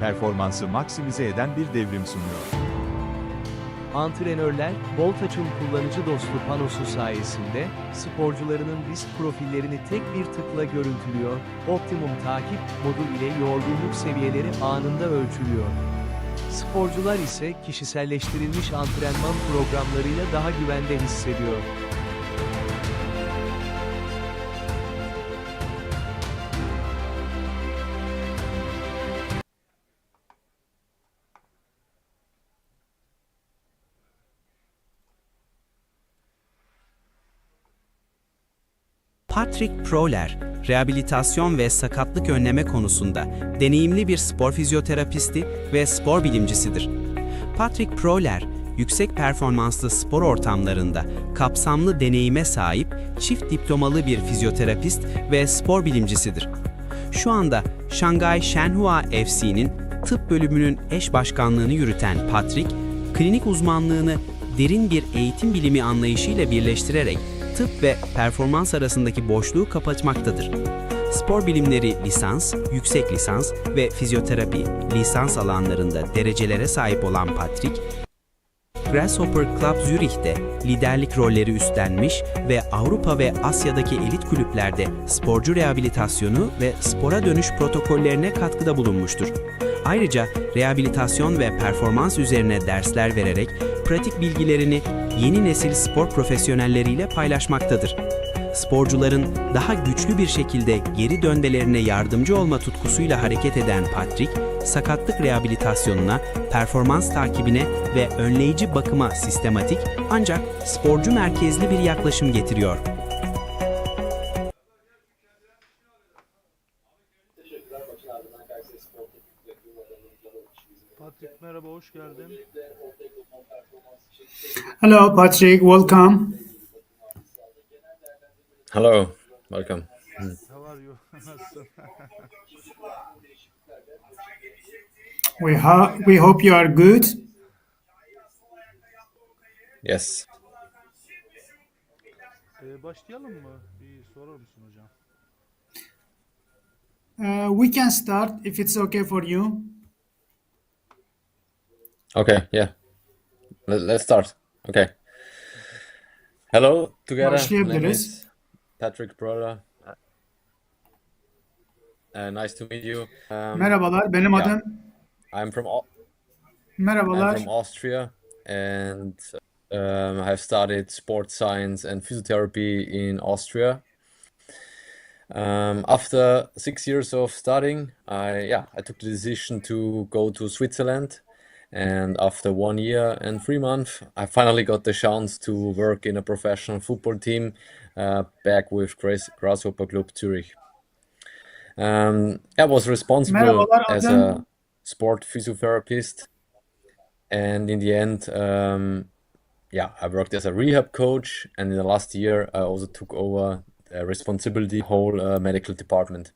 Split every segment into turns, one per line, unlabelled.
performansı maksimize eden bir devrim sunuyor.
Antrenörler, Balltouch'un kullanıcı dostu panosu sayesinde, sporcularının risk profillerini tek bir tıkla görüntülüyor, optimum takip modu ile yorgunluk seviyeleri anında ölçülüyor. Sporcular ise kişiselleştirilmiş antrenman programlarıyla daha güvende hissediyor.
Patrick Pröller, rehabilitasyon ve sakatlık önleme konusunda deneyimli bir spor fizyoterapisti ve spor bilimcisidir. Patrick Pröller, yüksek performanslı spor ortamlarında kapsamlı deneyime sahip çift diplomalı bir fizyoterapist ve spor bilimcisidir. Şu anda Şangay Shenhua FC'nin tıp bölümünün eş başkanlığını yürüten Patrick, klinik uzmanlığını derin bir eğitim bilimi anlayışıyla birleştirerek tıp ve performans arasındaki boşluğu kapatmaktadır. Spor bilimleri lisans, yüksek lisans ve fizyoterapi lisans alanlarında derecelere sahip olan Patrick, Grasshopper Club Zürih'te liderlik rolleri üstlenmiş ve Avrupa ve Asya'daki elit kulüplerde sporcu rehabilitasyonu ve spora dönüş protokollerine katkıda bulunmuştur. Ayrıca rehabilitasyon ve performans üzerine dersler vererek pratik bilgilerini yeni nesil spor profesyonelleriyle paylaşmaktadır. Sporcuların daha güçlü bir şekilde geri dönmelerine yardımcı olma tutkusuyla hareket eden Patrick, sakatlık rehabilitasyonuna, performans takibine ve önleyici bakıma sistematik ancak sporcu merkezli bir yaklaşım getiriyor.
Patrick merhaba, hoş geldin.
Hello, Patrick. Welcome.
Hello, welcome.
How are you? Nasılsın?
We hope you are good.
Yes.
Başlayalım mı? Bir sorar mısın hocam?
We can start if it's okay for you.
Okay, yeah. Let's start. Okay. Hello together. My name
Başlayabiliriz.
is Patrick Pröller. Nice to meet you.
Merhabalar, benim
yeah.
adım.
I'm from
Merhabalar.
Austria, and I have studied sports science and physiotherapy in Austria. After 6 years of studying, I took the decision to go to Switzerland. And after 1 year and 3 months, I finally got the chance to work in a professional football team back with Grasshopper Club Zürich. I was responsible
Merhabalar,
as
adım.
a sport physiotherapist, and in the end, I worked as a rehab coach, and in the last year, I also took over responsibility whole medical department.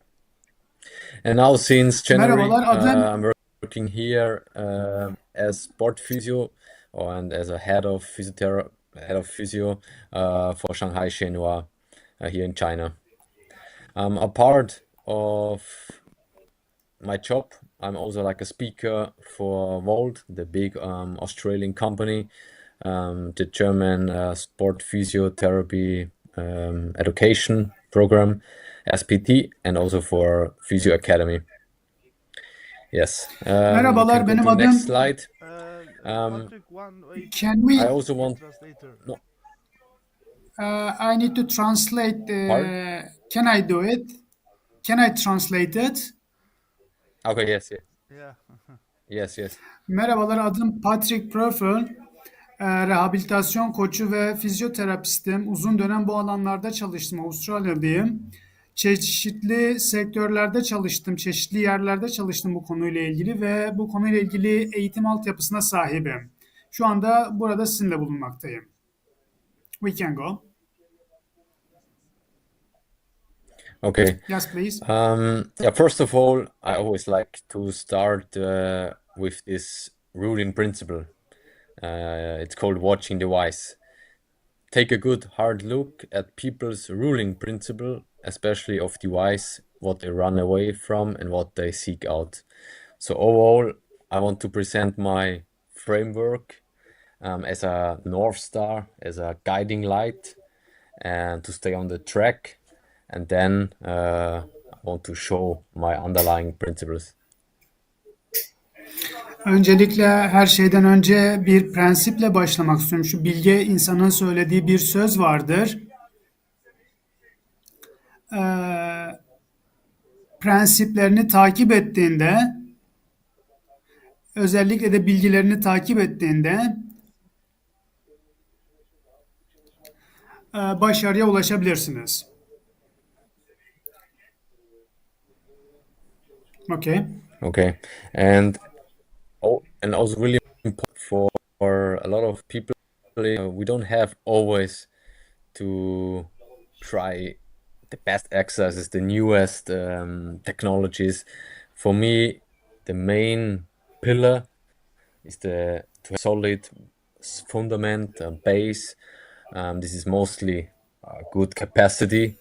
And now since January,
Merhabalar, adım.
I'm working here as sport physio and as a head of physio for Shanghai Shenhua here in China. A part of my job, I'm also like a speaker for Volt, the big Australian company, the German sport physiotherapy education program, SPT, and also for Physio Academy. Yes.
Merhabalar,
Can go
benim
to next
adım.
slide.
Patrick, wait.
Can we?
I also want.
Translator.
No.
I need to translate.
Pardon?
Can I do it? Can I translate it?
Okay. Yes.
Yeah.
Yes.
Merhabalar, adım Patrick Pröller. Rehabilitasyon koçu ve fizyoterapistim. Uzun dönem bu alanlarda çalıştım. Avustralya'dayım. Çeşitli sektörlerde çalıştım, çeşitli yerlerde çalıştım bu konuyla ilgili ve bu konuyla ilgili eğitim altyapısına sahibim. Şu anda burada sizinle bulunmaktayım. We can go.
Okay.
Yes, please.
First of all, I always like to start with this ruling principle. It's called watching the wise. Take a good hard look at people's ruling principle, especially of the wise, what they run away from and what they seek out. So overall, I want to present my framework as a North Star, as a guiding light, and to stay on the track. And then I want to show my underlying principles.
Öncelikle her şeyden önce bir prensiple başlamak istiyorum. Şu bilge insanın söylediği bir söz vardır. Prensiplerini takip ettiğinde, özellikle de bilgilerini takip ettiğinde başarıya ulaşabilirsiniz. Okay.
Okay, and also really important for a lot of people, we don't have always to try the best exercises, the newest technologies. For me, the main pillar is to have solid fundament, base. This is mostly good capacity,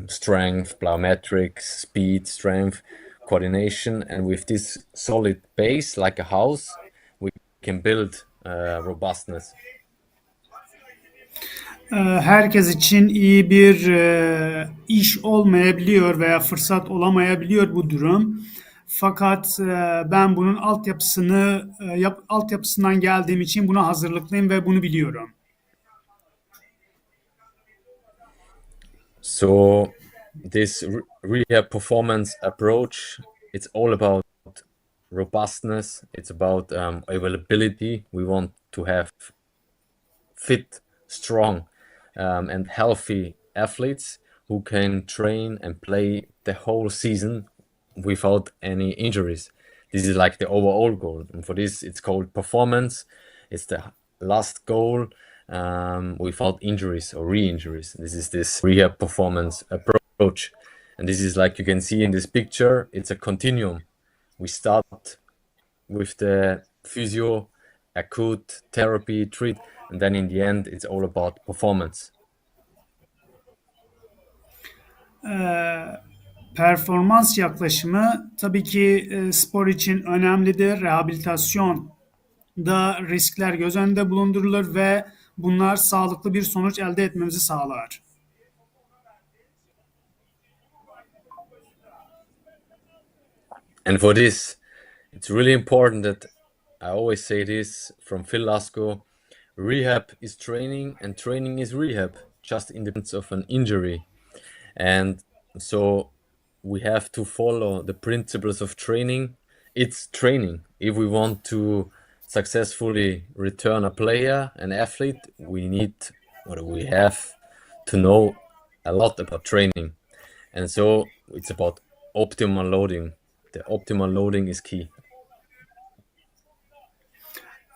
strength, plyometrics, speed, strength, coordination, and with this solid base, like a house, we can build robustness.
Herkes için iyi bir iş olmayabiliyor veya fırsat olamayabiliyor bu durum. Fakat ben bunun altyapısından geldiğim için buna hazırlıklıyım ve bunu biliyorum.
So this rehab performance approach, it's all about robustness. It's about availability. We want to have fit, strong, and healthy athletes who can train and play the whole season without any injuries. This is like the overall goal, and for this it's called performance. It's the last goal without injuries or re-injuries. This is this rehab performance approach, and this is, like you can see in this picture, it's a continuum. We start with the physio, acute therapy, treat, and then in the end it's all about performance.
Performans yaklaşımı tabii ki spor için önemlidir. Rehabilitasyon da riskler göz önünde bulundurulur ve bunlar sağlıklı bir sonuç elde etmemizi sağlar.
And for this, it's really important that I always say this from Phil Lasko, rehab is training and training is rehab, just in the sense of an injury. And so we have to follow the principles of training. It's training. If we want to successfully return a player, an athlete, we have to know a lot about training. And so it's about optimal loading. The optimal loading is key.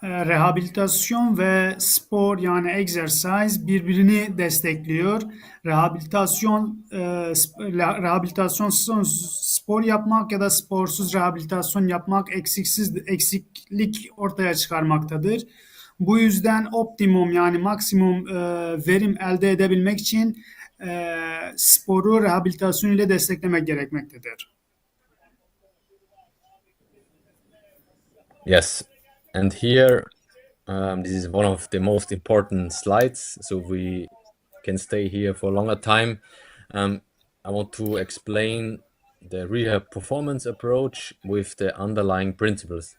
Rehabilitasyon ve spor yani exercise birbirini destekliyor. Rehabilitasyon spor yapmak ya da sporsuz rehabilitasyon yapmak eksiklik ortaya çıkarmaktadır. Bu yüzden optimum yani maksimum verim elde edebilmek için sporu rehabilitasyon ile desteklemek gerekmektedir.
Yes, and here this is one of the most important slides, so we can stay here for a longer time. I want to explain the rehab performance approach with the underlying principles.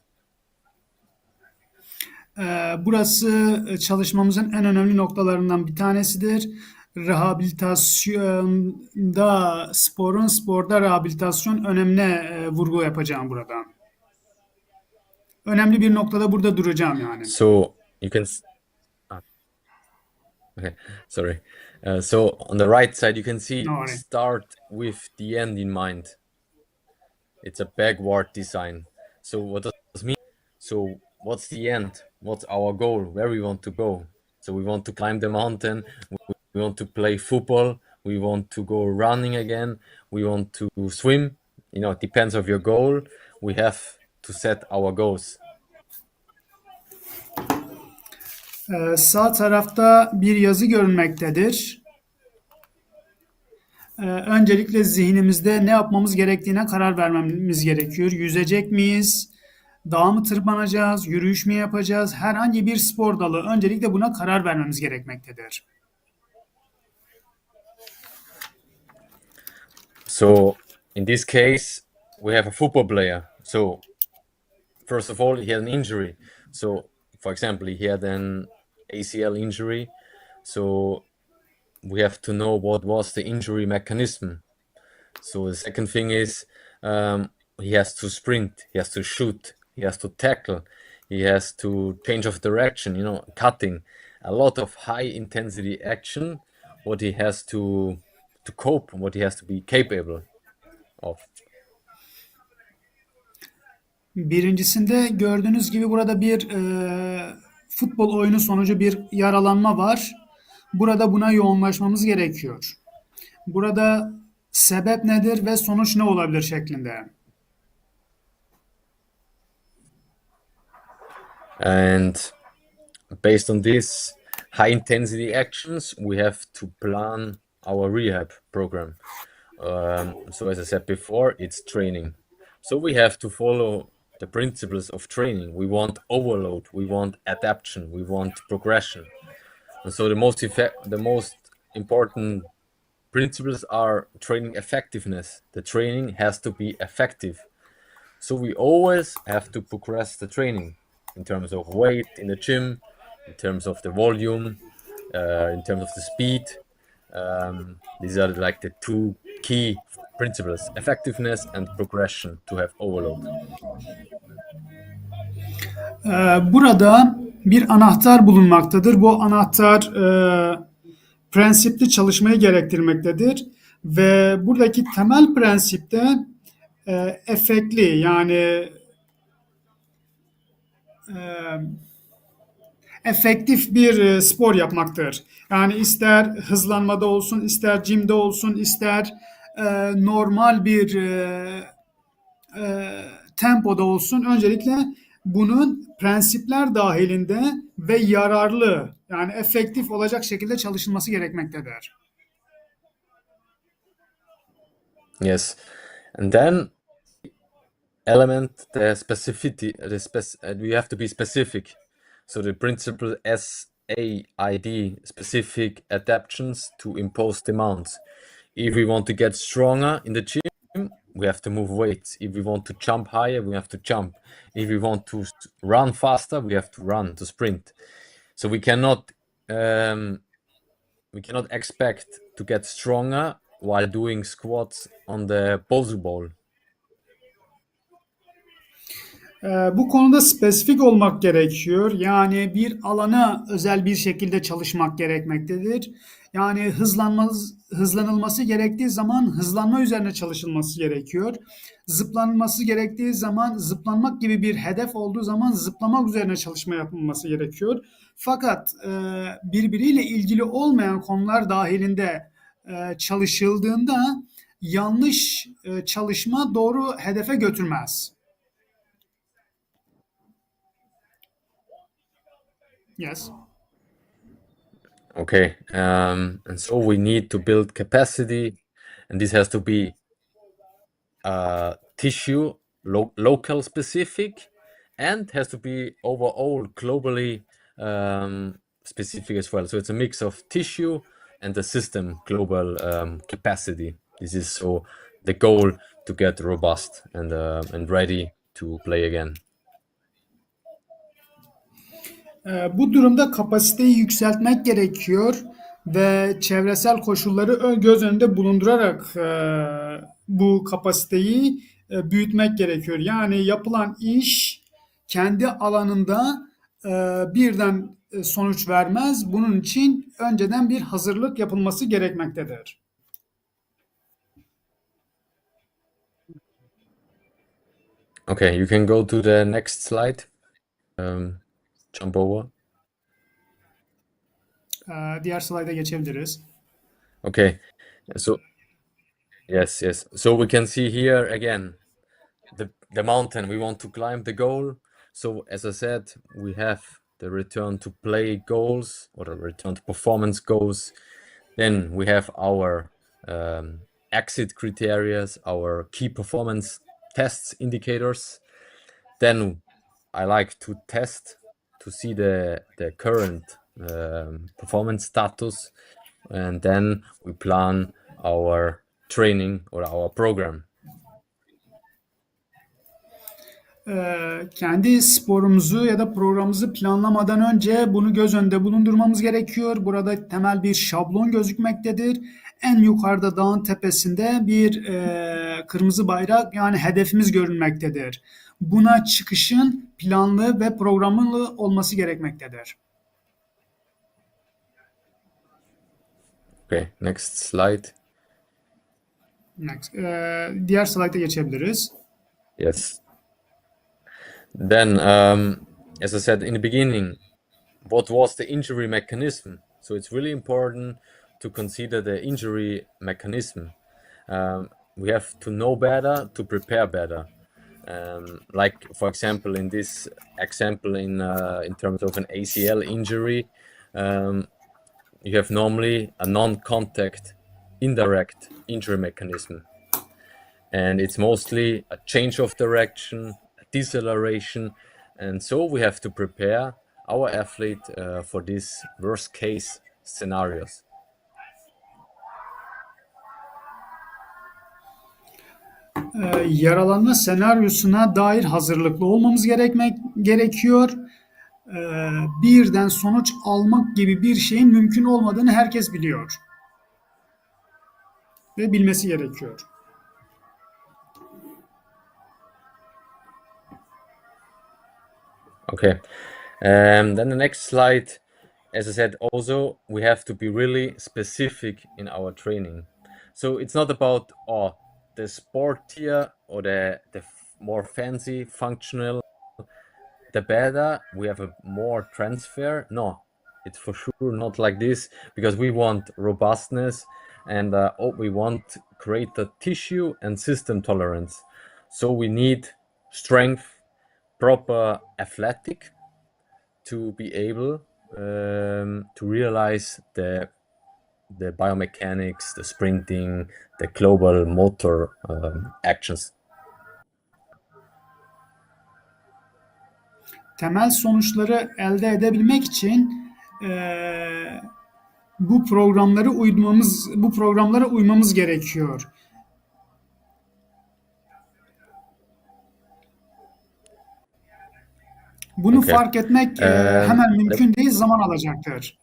Burası çalışmamızın en önemli noktalarından bir tanesidir. Rehabilitasyonda sporda rehabilitasyon önemine vurgu yapacağım burada. Önemli bir noktada burada duracağım yani.
So you can okay, sorry. So on the right side you can see
No worry.
start with the end in mind. It's a backward design. So what does this mean? So what's the end? What's our goal? Where we want to go? So we want to climb the mountain. We want to play football. We want to go running again. We want to swim. It depends on your goal. We have to set our goals.
Sağ tarafta bir yazı görünmektedir. öncelikle zihnimizde ne yapmamız gerektiğine karar vermemiz gerekiyor. Yüzecek miyiz? Dağa mı tırmanacağız? Yürüyüş mü yapacağız? Herhangi bir spor dalı. Öncelikle buna karar vermemiz gerekmektedir.
So in this case, we have a football player. So first of all, he had an injury. So for example, he had an ACL injury. So we have to know what was the injury mechanism. So the second thing is he has to sprint, he has to shoot, he has to tackle, he has to change of direction, cutting. A lot of high intensity action, what he has to cope, what he has to be capable of.
Birincisinde gördüğünüz gibi burada bir futbol oyunu sonucu bir yaralanma var. Burada buna yoğunlaşmamız gerekiyor. Burada sebep nedir ve sonuç ne olabilir şeklinde.
And based on this high intensity actions, we have to plan our rehab program. So as I said before, it's training. So we have to follow the principles of training. We want overload, we want adaptation, we want progression. And so the most important principles are training effectiveness. The training has to be effective. So we always have to progress the training in terms of weight in the gym, in terms of the volume, in terms of the speed. These are like the two key principles: effectiveness and progression to have overload.
Burada bir anahtar bulunmaktadır. Bu anahtar prensipli çalışmayı gerektirmektedir. Ve buradaki temel prensip de efektli yani efektif bir spor yapmaktır. Yani ister hızlanmada olsun, ister jimde olsun, ister normal bir tempoda olsun. Öncelikle bunun prensipler dahilinde ve yararlı yani efektif olacak şekilde çalışılması gerekmektedir.
Yes, and then element the specificity. We have to be specific. So the principle SAID, specific adaptations to impose demands. If we want to get stronger in the gym, we have to move weights. If we want to jump higher, we have to jump. If we want to run faster, we have to run, to sprint. So we cannot expect to get stronger while doing squats on the bowling ball.
Bu konuda spesifik olmak gerekiyor. Yani bir alana özel bir şekilde çalışmak gerekmektedir. Yani hızlanılması gerektiği zaman hızlanma üzerine çalışılması gerekiyor. Zıplanması gerektiği zaman zıplanmak gibi bir hedef olduğu zaman zıplamak üzerine çalışma yapılması gerekiyor. Fakat birbiriyle ilgili olmayan konular dahilinde çalışıldığında yanlış çalışma doğru hedefe götürmez. Yes.
Okay, and so we need to build capacity, and this has to be tissue, local specific, and has to be overall globally specific as well. So it's a mix of tissue and the system global capacity. This is so the goal to get robust and ready to play again.
Bu durumda kapasiteyi yükseltmek gerekiyor ve çevresel koşulları göz önünde bulundurarak bu kapasiteyi büyütmek gerekiyor. Yani yapılan iş kendi alanında birden sonuç vermez. Bunun için önceden bir hazırlık yapılması gerekmektedir.
Okay, you can go to the next slide. Jump over.
Diğer slayda geçebiliriz.
Okay, so yes. So we can see here again the mountain. We want to climb the goal. So as I said, we have the return to play goals or the return to performance goals. Then we have our exit criteria, our key performance tests indicators. Then I like to test to see the current performance status, and then we plan our training or our program.
Kendi sporumuzu ya da programımızı planlamadan önce bunu göz önünde bulundurmamız gerekiyor. Burada temel bir şablon gözükmektedir. En yukarıda dağın tepesinde bir kırmızı bayrak, yani hedefimiz görünmektedir. Buna çıkışın planlı ve programlı olması gerekmektedir.
Okay, next slide.
Next. Diğer slayta geçebiliriz.
Yes. Then, as I said in the beginning, what was the injury mechanism? So it's really important to consider the injury mechanism. We have to know better to prepare better. Like, for example, in this example, in terms of an ACL injury, you have normally a non-contact, indirect injury mechanism. And it's mostly a change of direction, a deceleration. And so we have to prepare our athlete for these worst case scenarios.
Yaralanma senaryosuna dair hazırlıklı olmamız gerekiyor. Birden sonuç almak gibi bir şeyin mümkün olmadığını herkes biliyor ve bilmesi gerekiyor.
Okay. Then the next slide, as I said, also we have to be really specific in our training. So it's not about the sportier or the more fancy functional, the better, we have a more transfer. No, it's for sure not like this, because we want robustness and we want to create the tissue and system tolerance. So we need strength, proper athletic to be able to realize the biomechanics, the sprinting, the global motor actions.
Temel sonuçları elde edebilmek için bu programlara uymamız gerekiyor. Bunu
Okay.
fark etmek hemen mümkün değil, zaman alacaktır.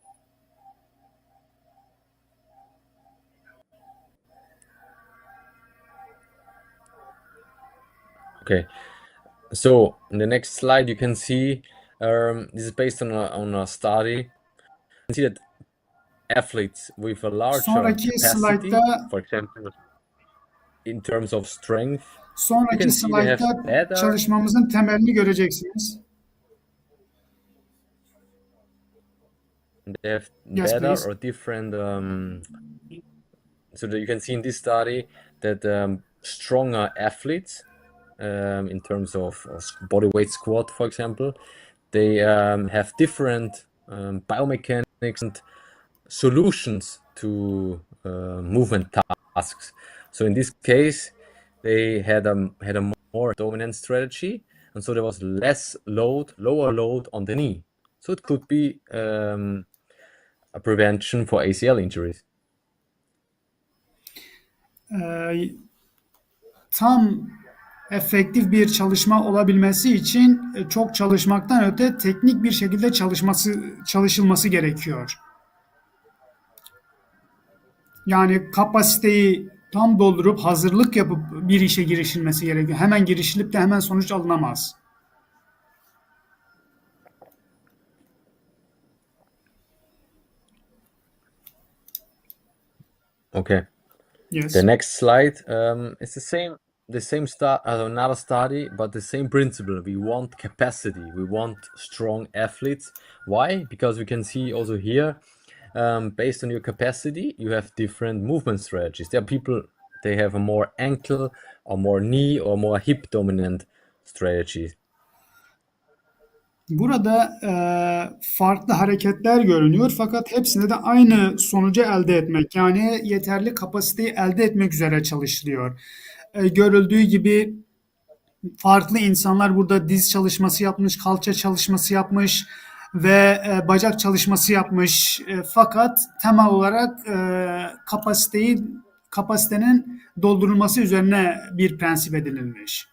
Okay. So in the next slide, you can see this is based on a study. You can see that athletes with a larger
Sonraki
capacity,
slaytta
for example, in terms of strength, you
Sonraki
can see they have
slaytta
better,
çalışmamızın temelini göreceksiniz.
they have
Yes,
better
please.
or different. So that you can see in this study that stronger athletes, in terms of body weight squat, for example, they have different biomechanics and solutions to movement tasks. So in this case, they had a more dominant strategy, and so there was lower load on the knee. So it could be a prevention for ACL injuries.
Tam efektif bir çalışma olabilmesi için çok çalışmaktan öte teknik bir şekilde çalışılması gerekiyor. Yani kapasiteyi tam doldurup hazırlık yapıp bir işe girişilmesi gerekiyor. Hemen girişilip de hemen sonuç alınamaz.
Okay.
Yes.
The next slide is the same another study, but the same principle. We want capacity. We want strong athletes. Why? Because we can see also here, based on your capacity, you have different movement strategies. There are people, they have a more ankle or more knee or more hip dominant strategy.
Burada farklı hareketler görünüyor fakat hepsinde de aynı sonucu elde etmek yani yeterli kapasiteyi elde etmek üzere çalışılıyor. Görüldüğü gibi farklı insanlar burada diz çalışması yapmış, kalça çalışması yapmış ve bacak çalışması yapmış. Fakat temel olarak kapasitenin doldurulması üzerine bir prensip edinilmiş.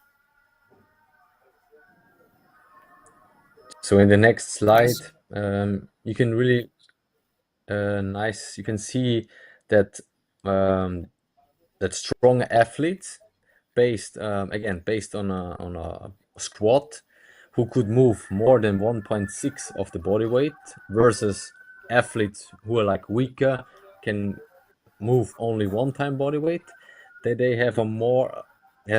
So in the next slide, you can really you can see that that strong athletes based on a squat who could move more than 1.6 of the body weight versus athletes who are like weaker, can move only one time body weight, they have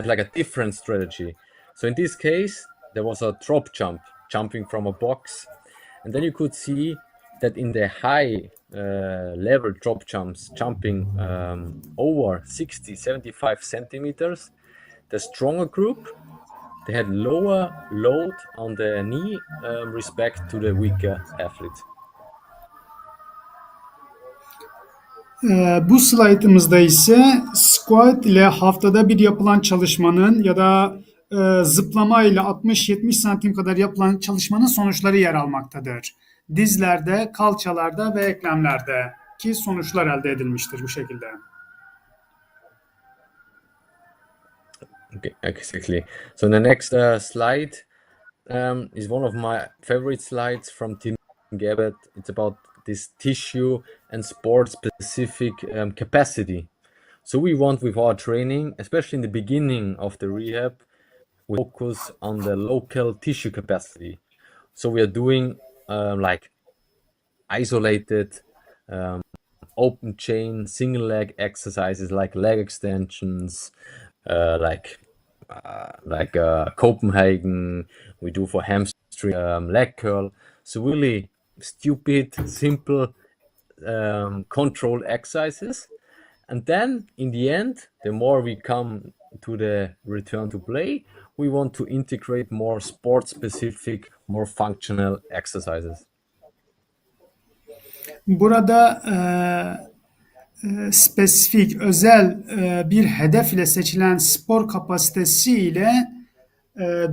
like a different strategy. So in this case, there was a drop jump, jumping from a box, and then you could see that in the high level drop jumps, jumping over 60, 75 centimeters, the stronger group, they had lower load on the knee respect to the weaker athlete.
Bu slaytımızda ise squat ile haftada bir yapılan çalışmanın ya da zıplama ile 60-70 santim kadar yapılan çalışmanın sonuçları yer almaktadır. Dizlerde, kalçalarda ve eklemlerde ki sonuçlar elde edilmiştir bu şekilde.
Okay, exactly. So the next slide is one of my favorite slides from Tim Gabbett. It's about this tissue and sport-specific capacity. So we want with our training, especially in the beginning of the rehab, we focus on the local tissue capacity. So we are doing like isolated open chain single leg exercises like leg extensions, like Copenhagen. We do for hamstring leg curl. So really stupid, simple, controlled exercises. And then in the end, the more we come to the return to play, we want to integrate more sport-specific, more functional exercises.
Burada spesifik, özel bir hedef ile seçilen spor kapasitesi ile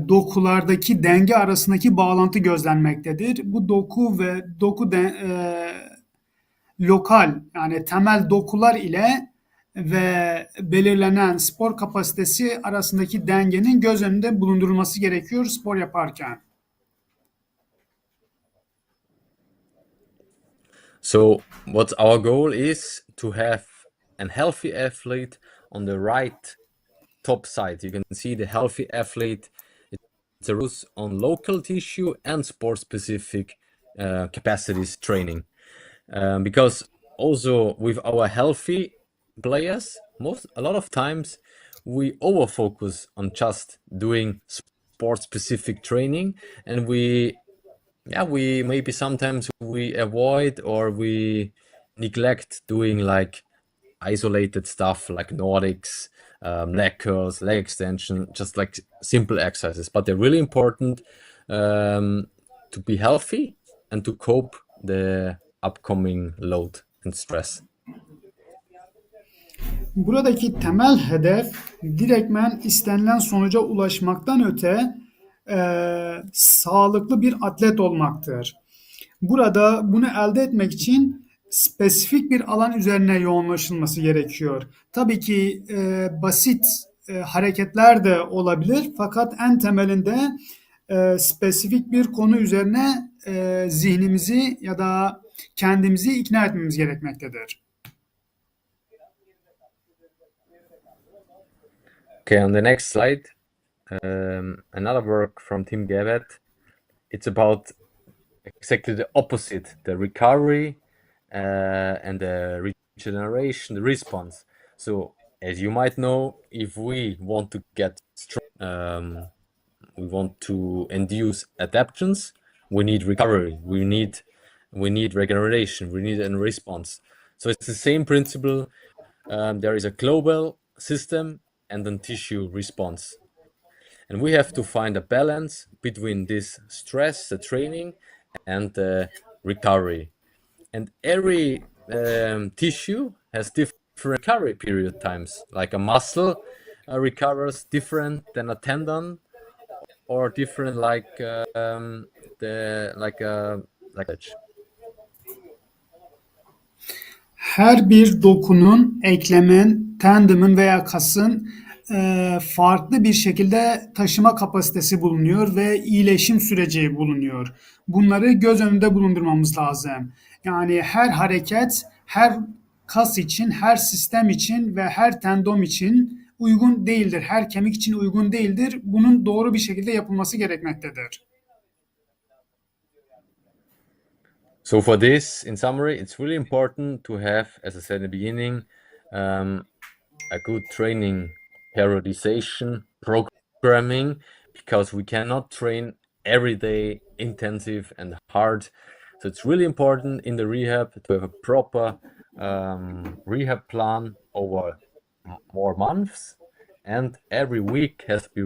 dokulardaki denge arasındaki bağlantı gözlenmektedir. Bu doku ve lokal yani temel dokular ile ve belirlenen spor kapasitesi arasındaki dengenin göz önünde bulundurulması gerekiyor spor yaparken.
So what our goal is to have a healthy athlete on the right top side. You can see the healthy athlete. It's a focus on local tissue and sport-specific capacities training. Because also with our healthy players, a lot of times we over-focus on just doing sport-specific training, and we maybe sometimes we avoid or we neglect doing like isolated stuff like Nordics, leg curls, leg extension, just like simple exercises. But they're really important to be healthy and to cope the upcoming load and stress.
Buradaki temel hedef direktmen istenilen sonuca ulaşmaktan öte sağlıklı bir atlet olmaktır. Burada bunu elde etmek için spesifik bir alan üzerine yoğunlaşılması gerekiyor. Tabii ki basit hareketler de olabilir fakat en temelinde spesifik bir konu üzerine zihnimizi ya da kendimizi ikna etmemiz gerekmektedir.
Okay, on the next slide, another work from Tim Gabbett. It's about exactly the opposite, the recovery and the regeneration, the response. So as you might know, if we want to get strong, we want to induce adaptations, we need recovery, we need regeneration, we need a response. So it's the same principle. There is a global system and then tissue response. And we have to find a balance between this stress, the training, and the recovery. And every tissue has different recovery period times. Like a muscle recovers different than a tendon, or different like
Her bir dokunun, eklemin, tendimin veya kasın farklı bir şekilde taşıma kapasitesi bulunuyor ve iyileşim süreci bulunuyor. Bunları göz önünde bulundurmamız lazım. Yani her hareket, her kas için, her sistem için ve her tendon için uygun değildir. Her kemik için uygun değildir. Bunun doğru bir şekilde yapılması gerekmektedir.
So for this, in summary, it's really important to have, as I said in the beginning, a good training periodization programming, because we cannot train every day intensive and hard. So it's really important in the rehab to have a proper rehab plan over more months, and every week has to be.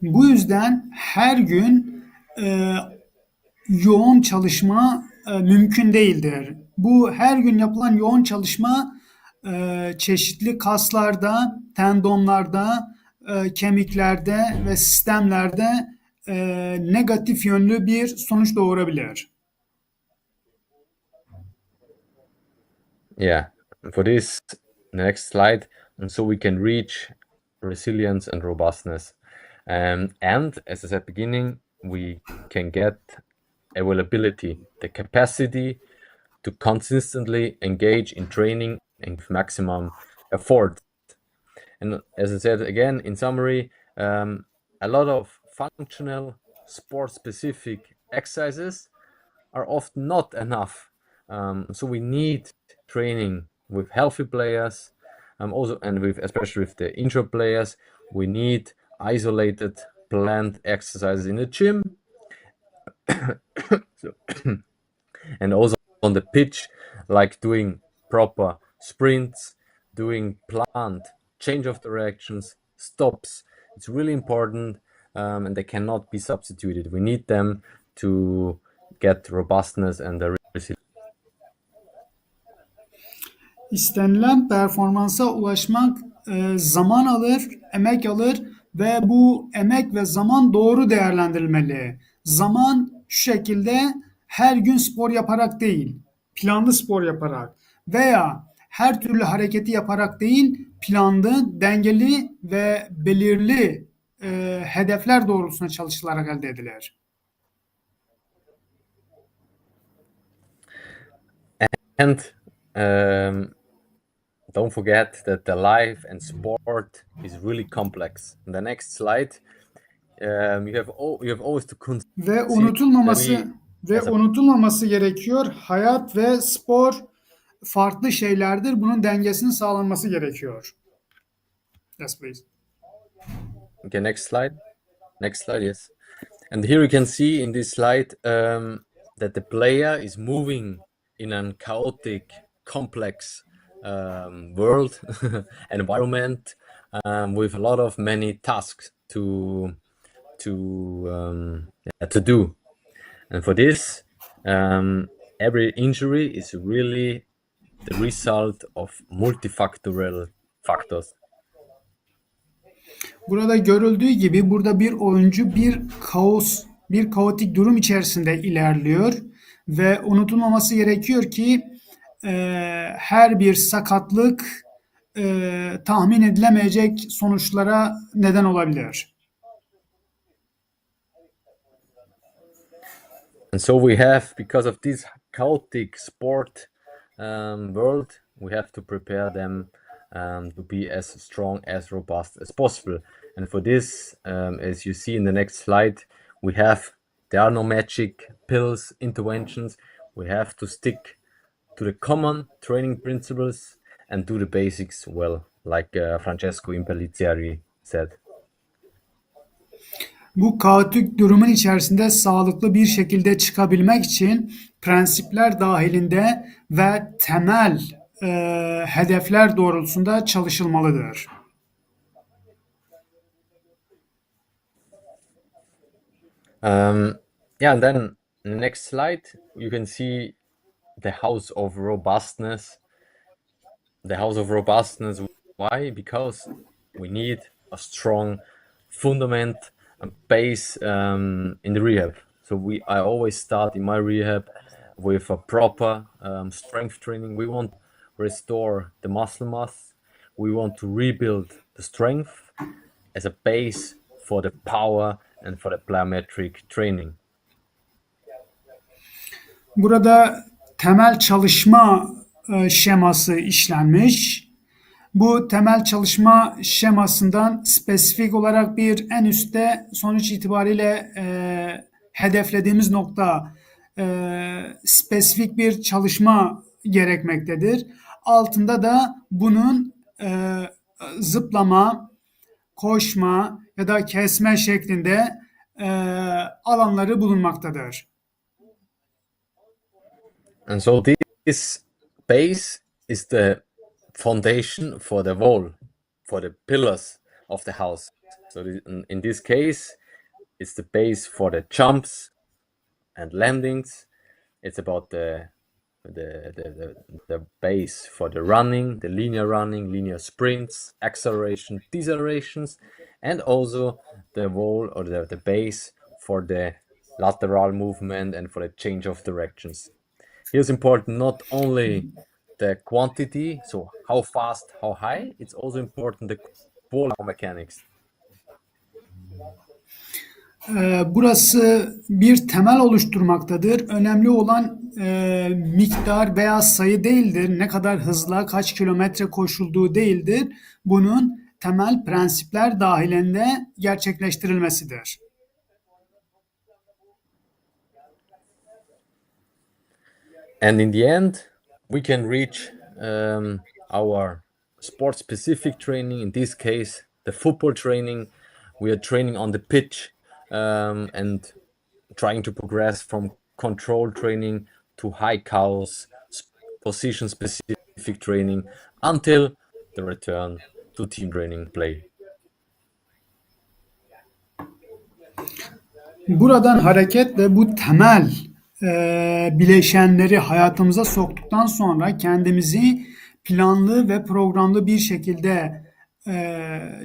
Bu yüzden her gün yoğun çalışma mümkün değildir. Bu her gün yapılan yoğun çalışma çeşitli kaslarda, tendonlarda, kemiklerde ve sistemlerde negatif yönlü bir sonuç doğurabilir.
Yeah, for this, next slide, and so we can reach resilience and robustness. And as I said beginning, we can get availability, the capacity to consistently engage in training and with maximum effort. And as I said again, in summary, a lot of functional sport-specific exercises are often not enough. So we need training with healthy players, also, and with especially with the injured players. We need isolated planned exercises in the gym. So, and also on the pitch, like doing proper sprints, doing planned change of directions, stops. It's really important, and they cannot be substituted. We need them to get robustness and the resilience.
İstenilen performansa ulaşmak zaman alır, emek alır ve bu emek ve zaman doğru değerlendirilmeli. Zaman şu şekilde her gün spor yaparak değil, planlı spor yaparak veya her türlü hareketi yaparak değil, planlı, dengeli ve belirli hedefler doğrultusunda çalışılarak elde edilir.
And don't forget that the life and sport is really complex. In the next slide, you have always to
Ve unutulmaması gerekiyor. Hayat ve spor farklı şeylerdir. Bunun dengesinin sağlanması gerekiyor. Yes, please.
Okay, next slide. Next slide, yes. And here you can see in this slide that the player is moving in a chaotic, complex world environment with a lot of many tasks to do. And for this, every injury is really the result of multifactorial factors.
Burada görüldüğü gibi burada bir oyuncu bir kaotik durum içerisinde ilerliyor ve unutulmaması gerekiyor ki her bir sakatlık tahmin edilemeyecek sonuçlara neden olabilir.
And so we have, because of this chaotic sport world, we have to prepare them to be as strong, as robust as possible. And for this, as you see in the next slide, there are no magic pills, interventions. We have to stick to the common training principles and do the basics well, like Francesco Impellizieri said.
Bu kaotik durumun içerisinde sağlıklı bir şekilde çıkabilmek için prensipler dahilinde ve temel hedefler doğrultusunda çalışılmalıdır.
Yeah, and then next slide, you can see the house of robustness. The house of robustness. Why? Because we need a strong fundament and base in the rehab. So I always start in my rehab with a proper strength training. We want to restore the muscle mass. We want to rebuild the strength as a base for the power and for the plyometric training.
Burada temel çalışma şeması işlenmiş. Bu temel çalışma şemasından spesifik olarak bir en üstte sonuç itibariyle hedeflediğimiz nokta spesifik bir çalışma gerekmektedir. Altında da bunun zıplama, koşma ya da kesme şeklinde alanları bulunmaktadır.
And so this base is the foundation for the wall, for the pillars of the house. So in this case, it's the base for the jumps and landings. It's about the base for the running, the running, linear sprints, acceleration, decelerations, and also the wall or the base for the lateral movement and for the change of directions. Here's important not only the quantity, so how fast, how high, it's also important the quality mechanics.
Burası bir temel oluşturmaktadır. Önemli olan miktar veya sayı değildir. Ne kadar hızla, kaç kilometre koşulduğu değildir. Bunun temel prensipler dahilinde gerçekleştirilmesidir.
And in the end, we can reach our sport-specific training. In this case, the football training. We are training on the pitch and trying to progress from control training to high cows, position-specific training until the return to team training play.
Buradan hareketle bu temel bileşenleri hayatımıza soktuktan sonra kendimizi planlı ve programlı bir şekilde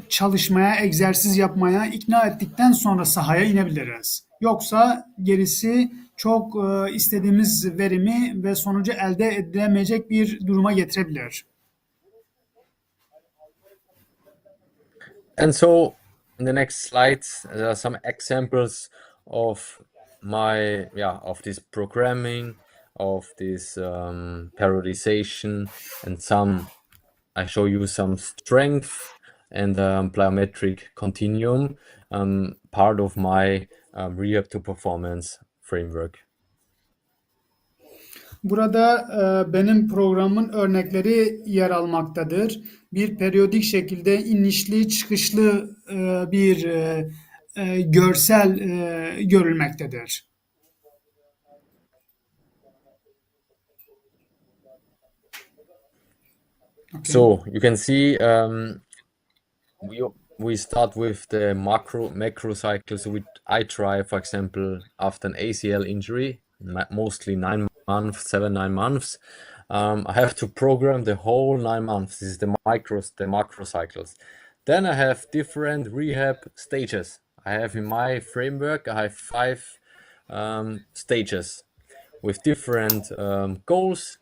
çalışmaya, egzersiz yapmaya ikna ettikten sonra sahaya inebiliriz. Yoksa gerisi çok istediğimiz verimi ve sonucu elde edilemeyecek bir duruma getirebilir.
And so in the next slides, there are some examples of of this programming, of this periodization, and I show you some strength and plyometric continuum, part of my rehab to performance framework.
Burada benim programımın örnekleri yer almaktadır. Bir periyodik şekilde inişli çıkışlı bir görsel görülmektedir.
Okay. So you can see we start with the macro cycle. So I try, for example, after an ACL injury, mostly 9 months, 7-9 months, I have to program the whole 9 months. This is the macro cycles. Then I have different rehab stages. I have in my framework, I have 5 stages with different goals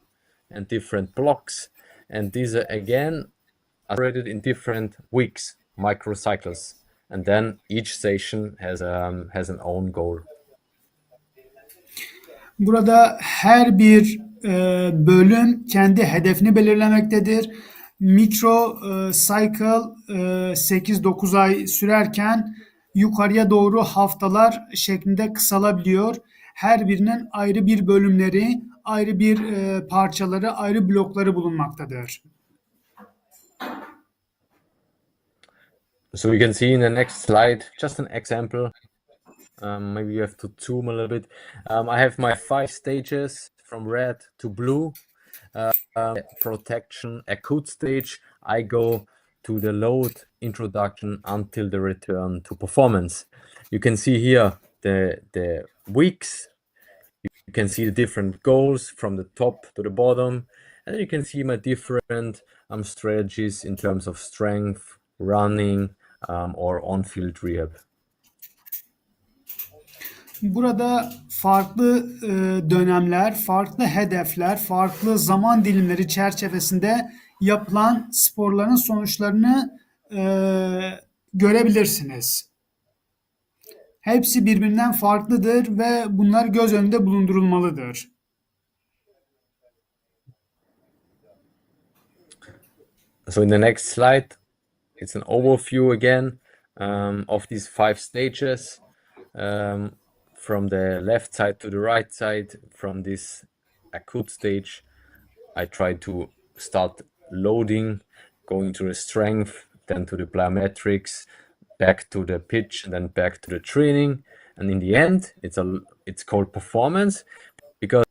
and different blocks. And these are again separated in different weeks, microcycles. And then each station has an own goal.
Burada her bir bölüm kendi hedefini belirlemektedir. Mikro cycle 8-9 ay sürerken yukarıya doğru haftalar şeklinde kısalabiliyor. Her birinin ayrı bir bölümleri, ayrı bir parçaları, ayrı blokları bulunmaktadır.
So you can see in the next slide, just an example. Maybe you have to zoom a little bit. I have my 5 stages from red to blue. protection acute stage, I go to the load introduction until the return to performance. You can see here the weeks. You can see the different goals from the top to the bottom, and you can see my different strategies in terms of strength, running, or on-field rehab.
Burada farklı dönemler, farklı hedefler, farklı zaman dilimleri çerçevesinde yapılan sporların sonuçlarını görebilirsiniz. Hepsi birbirinden farklıdır ve bunlar göz önünde bulundurulmalıdır.
So in the next slide, it's an overview again of these 5 stages. From the left side to the right side, from this acute stage, I try to start loading, going to the strength, then to the plyometrics, back to the pitch, and then back to the training. And in the end, it's called performance, because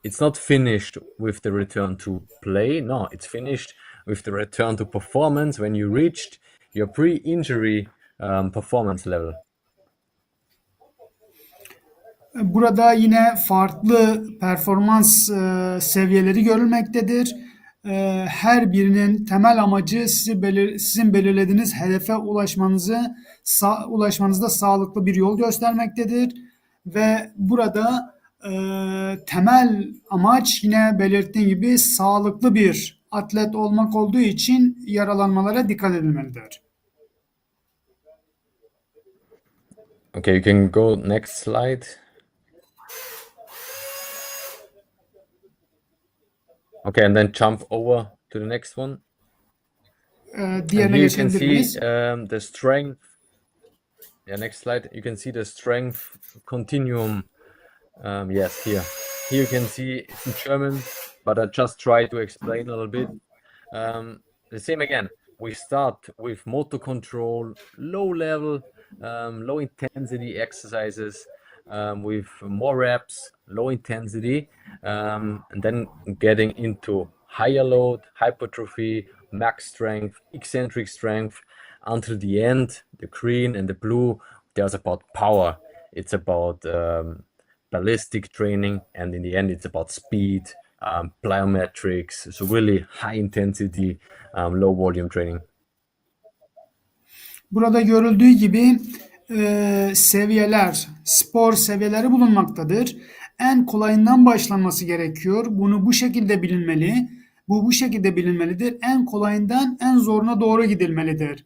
it's not finished with the return to play. No, it's finished with the return to performance when you reached your pre-injury performance level.
Burada yine farklı performans seviyeleri görülmektedir. Her birinin temel amacı sizin belirlediğiniz hedefe ulaşmanızda sağlıklı bir yol göstermektedir. Ve burada temel amaç yine belirttiğim gibi sağlıklı bir atlet olmak olduğu için yaralanmalara dikkat edilmelidir.
Okay, you can go next slide. Okay, and then jump over to the next one. And
Diğerine
here you can
geçebilir
see
miyiz?
the strength. Yeah, next slide. You can see the strength continuum. Yes, here. Here you can see it's in German, but I just try to explain a little bit. The same again. We start with motor control, low level, low intensity exercises with more reps, low intensity, and then getting into higher load, hypertrophy, max strength, eccentric strength, until the end. The green and the blue, there's about power. It's about ballistic training, and in the end it's about speed, plyometrics, so really high intensity, low volume training.
Burada görüldüğü gibi seviyeler, spor seviyeleri bulunmaktadır. En kolayından başlanması gerekiyor. Bunu bu şekilde bilinmeli. Bu şekilde bilinmelidir. En kolayından en zoruna doğru gidilmelidir.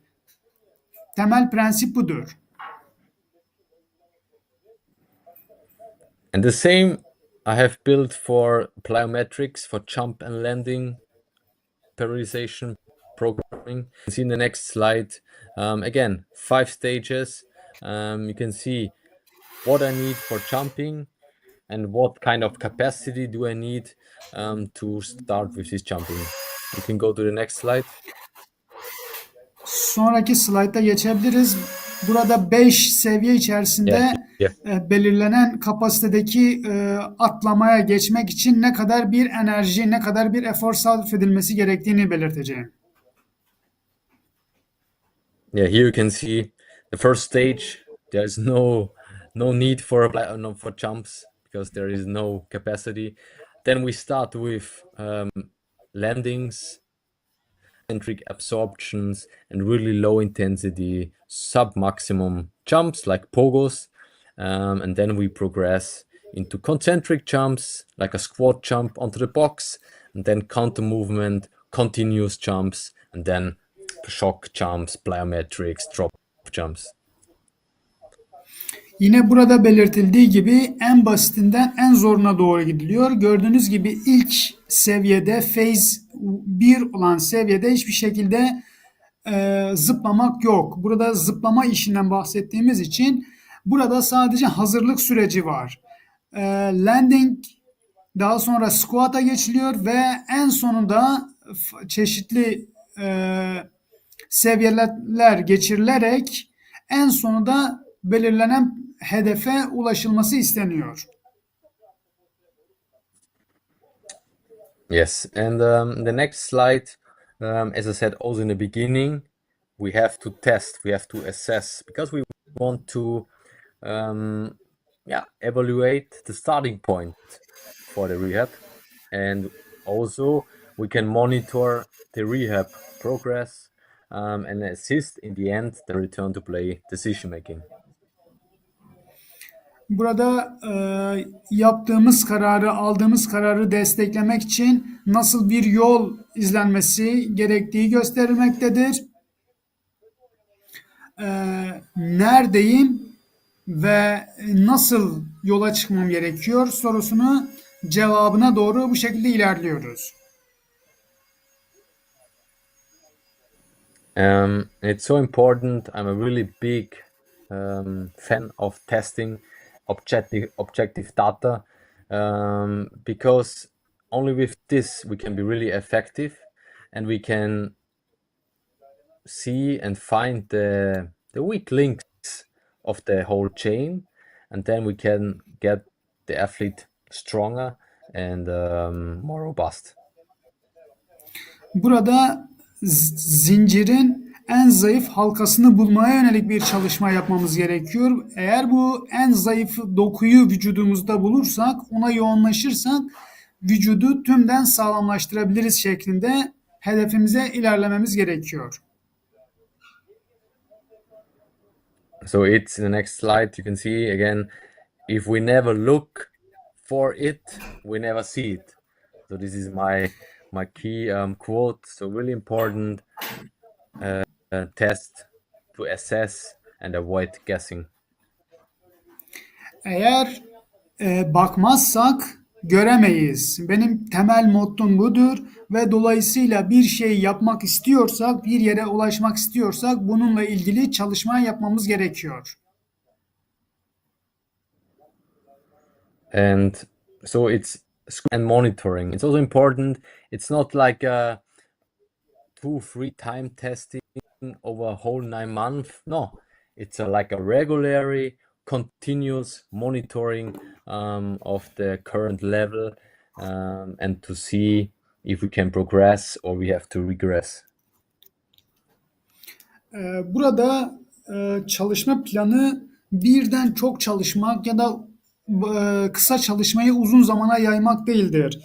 Temel prensip budur.
And the same I have built for plyometrics, for jump and landing, periodization, programming. You can see in the next slide, again, 5 stages. You can see what I need for jumping and what kind of capacity do I need to start with this jumping. You can go to the next slide.
Sonraki slayta geçebiliriz. Burada 5 seviye içerisinde belirlenen kapasitedeki atlamaya geçmek için ne kadar bir enerji, ne kadar bir efor sarf edilmesi gerektiğini belirteceğim.
Yeah, here you can see the first stage. There's no need for jumps because there is no capacity. Then we start with landings, eccentric absorptions, and really low intensity sub-maximum jumps like pogos. And then we progress into concentric jumps like a squat jump onto the box, and then counter movement, continuous jumps, and then shock jumps, plyometrics, drop jumps.
Yine burada belirtildiği gibi en basitinden en zoruna doğru gidiliyor. Gördüğünüz gibi ilk seviyede, phase 1 olan seviyede hiçbir şekilde zıplamak yok. Burada zıplama işinden bahsettiğimiz için burada sadece hazırlık süreci var. Landing, daha sonra squat'a geçiliyor ve en sonunda çeşitli seviyeler geçirilerek en sonunda belirlenen hedefe ulaşılması isteniyor.
Yes, and the next slide, as I said also in the beginning, we have to test, we have to assess, because we want to evaluate the starting point for the rehab, and also we can monitor the rehab progress and assist in the end the return to play decision making.
Burada aldığımız kararı desteklemek için nasıl bir yol izlenmesi gerektiği gösterilmektedir. Neredeyim ve nasıl yola çıkmam gerekiyor sorusunu cevabına doğru bu şekilde ilerliyoruz.
It's so important. I'm a really big fan of testing objective data because only with this we can be really effective and we can see and find the weak links of the whole chain, and then we can get the athlete stronger and more robust.
Burada zincirin en zayıf halkasını bulmaya yönelik bir çalışma yapmamız gerekiyor. Eğer bu en zayıf dokuyu vücudumuzda bulursak, ona yoğunlaşırsak vücudu tümden sağlamlaştırabiliriz şeklinde hedefimize ilerlememiz gerekiyor.
So it's in the next slide. You can see again, if we never look for it, we never see it. So this is my key quote. So really important test to assess and avoid guessing.
Eğer bakmazsak göremeyiz. Benim temel mottom budur ve dolayısıyla bir şey yapmak istiyorsak, bir yere ulaşmak istiyorsak bununla ilgili çalışma yapmamız gerekiyor.
And so it's and monitoring. It's also important. It's not like 2-3 time testing over a whole 9 months. No, it's like a regularly continuous monitoring of the current level and to see if we can progress or we have to regress.
Burada çalışma planı birden çok çalışmak ya da kısa çalışmayı uzun zamana yaymak değildir.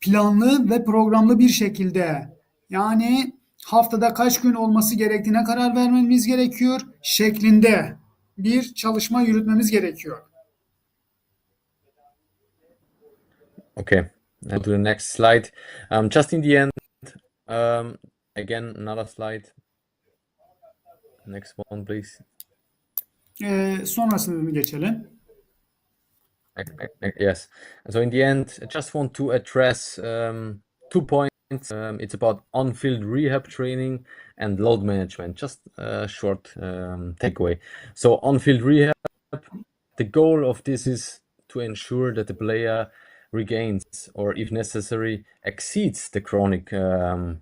Planlı ve programlı bir şekilde, yani haftada kaç gün olması gerektiğine karar vermemiz gerekiyor şeklinde bir çalışma yürütmemiz gerekiyor.
Okay, to the next slide. Just in the end, again, another slide. Next one, please.
Sonrasını geçelim.
Yes. So in the end, I just want to address 2 points. It's about on-field rehab training and load management. Just a short takeaway. So on-field rehab, the goal of this is to ensure that the player regains or if necessary exceeds the chronic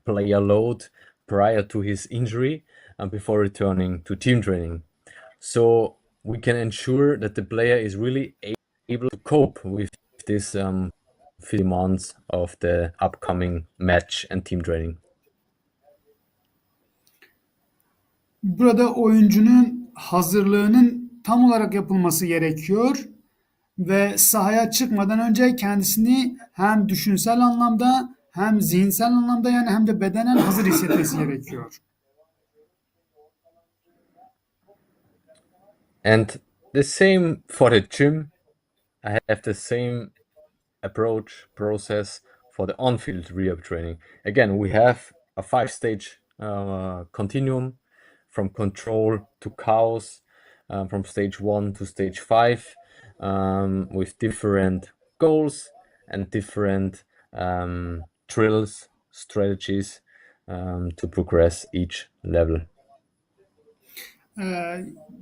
player load prior to his injury and before returning to team training. So we can ensure that the player is really able to cope with this demands of the upcoming match and team training.
Burada oyuncunun hazırlığının tam olarak yapılması gerekiyor ve sahaya çıkmadan önce kendisini hem düşünsel anlamda hem zihinsel anlamda, yani hem de bedenen hazır hissetmesi gerekiyor.
And the same for the gym. I have the same approach process for the on-field rehab training. Again, we have a 5-stage continuum from control to chaos, from stage 1 to stage 5, with different goals and different drills, strategies to progress each level.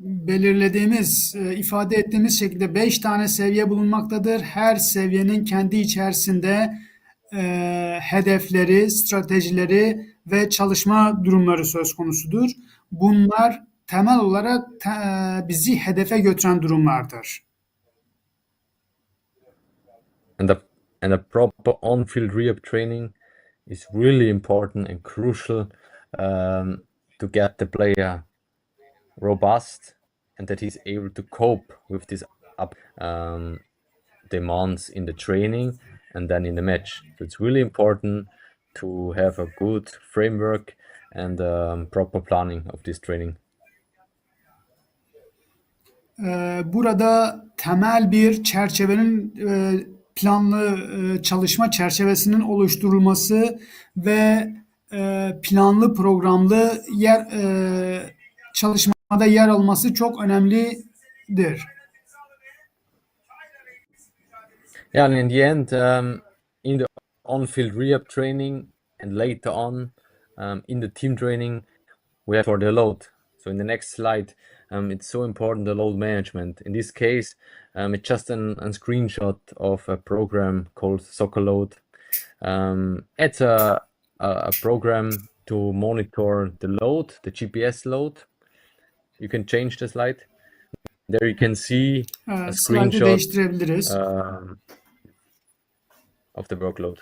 Belirlediğimiz, ifade ettiğimiz şekilde 5 tane seviye bulunmaktadır. Her seviyenin kendi içerisinde hedefleri, stratejileri ve çalışma durumları söz konusudur. Bunlar temel olarak bizi hedefe götüren durumlardır.
And And a proper on-field rehab training is really important and crucial to get the player robust and that he's able to cope with these up demands in the training and then in the match. So it's really important to have a good framework and proper planning of this training.
Burada temel bir çerçevenin planlı çalışma çerçevesinin oluşturulması ve planlı programlı çalışmada yer alması çok önemlidir.
Yeah, and in the end, in the on-field rehab training and later on in the team training, we have for the load. So in the next slide, it's so important, the load management. In this case, it's just a screenshot of a program called Soccer Load. It's a program to monitor the load, the GPS load. You can change the slide. There you can see a
Slide'ı
screenshot
değiştirebiliriz.
of the workload.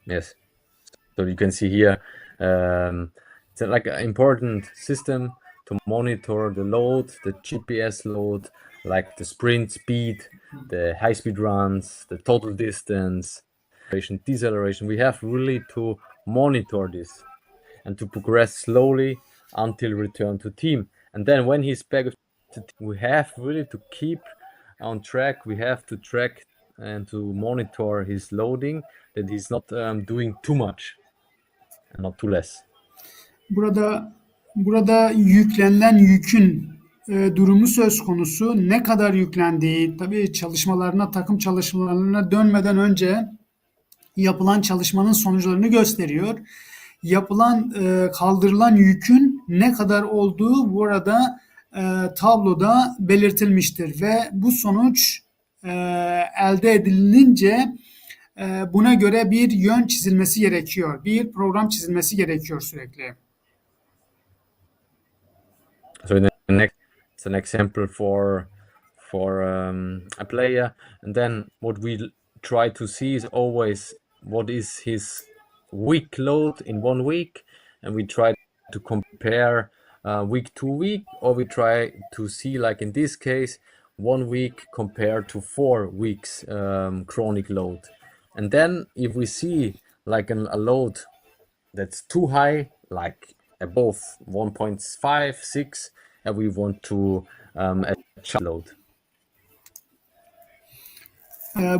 Yes. So you can see here, it's like an important system to monitor the load, the GPS load, like the sprint speed, the high-speed runs, the total distance, deceleration. We have really to monitor this and to progress slowly until return to team. And then when he's back to team, we have really to keep on track. We have to track and to monitor his loading, that he's not doing too much and not too less.
Burada yüklenilen yükün durumu söz konusu. Ne kadar yüklendiği, tabii takım çalışmalarına dönmeden önce yapılan çalışmanın sonuçlarını gösteriyor. Kaldırılan yükün ne kadar olduğu burada tabloda belirtilmiştir ve bu sonuç elde edilince buna göre bir yön çizilmesi gerekiyor, bir program çizilmesi gerekiyor sürekli.
So in the next, it's an example for a player, and then what we try to see is always what is his week load in 1 week, and we try to compare week to week, or we try to see, like in this case, 1 week compared to 4 weeks chronic load. And then if we see like a load that's too high, like above 1.5, 6, and we want to adjust load.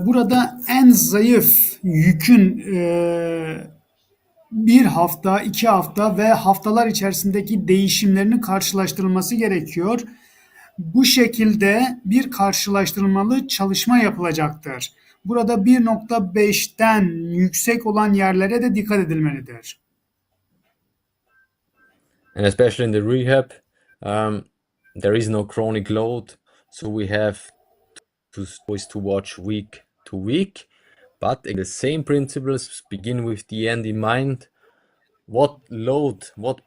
Burada en zayıf yükün bir hafta, 2 hafta ve haftalar içerisindeki değişimlerinin karşılaştırılması gerekiyor. Bu şekilde bir karşılaştırmalı çalışma yapılacaktır. Burada 1.5'ten yüksek olan yerlere de dikkat edilmelidir.
And especially in the rehab, there is no chronic load, so we have to always to watch week to week. But the same principles begin with the end in mind. What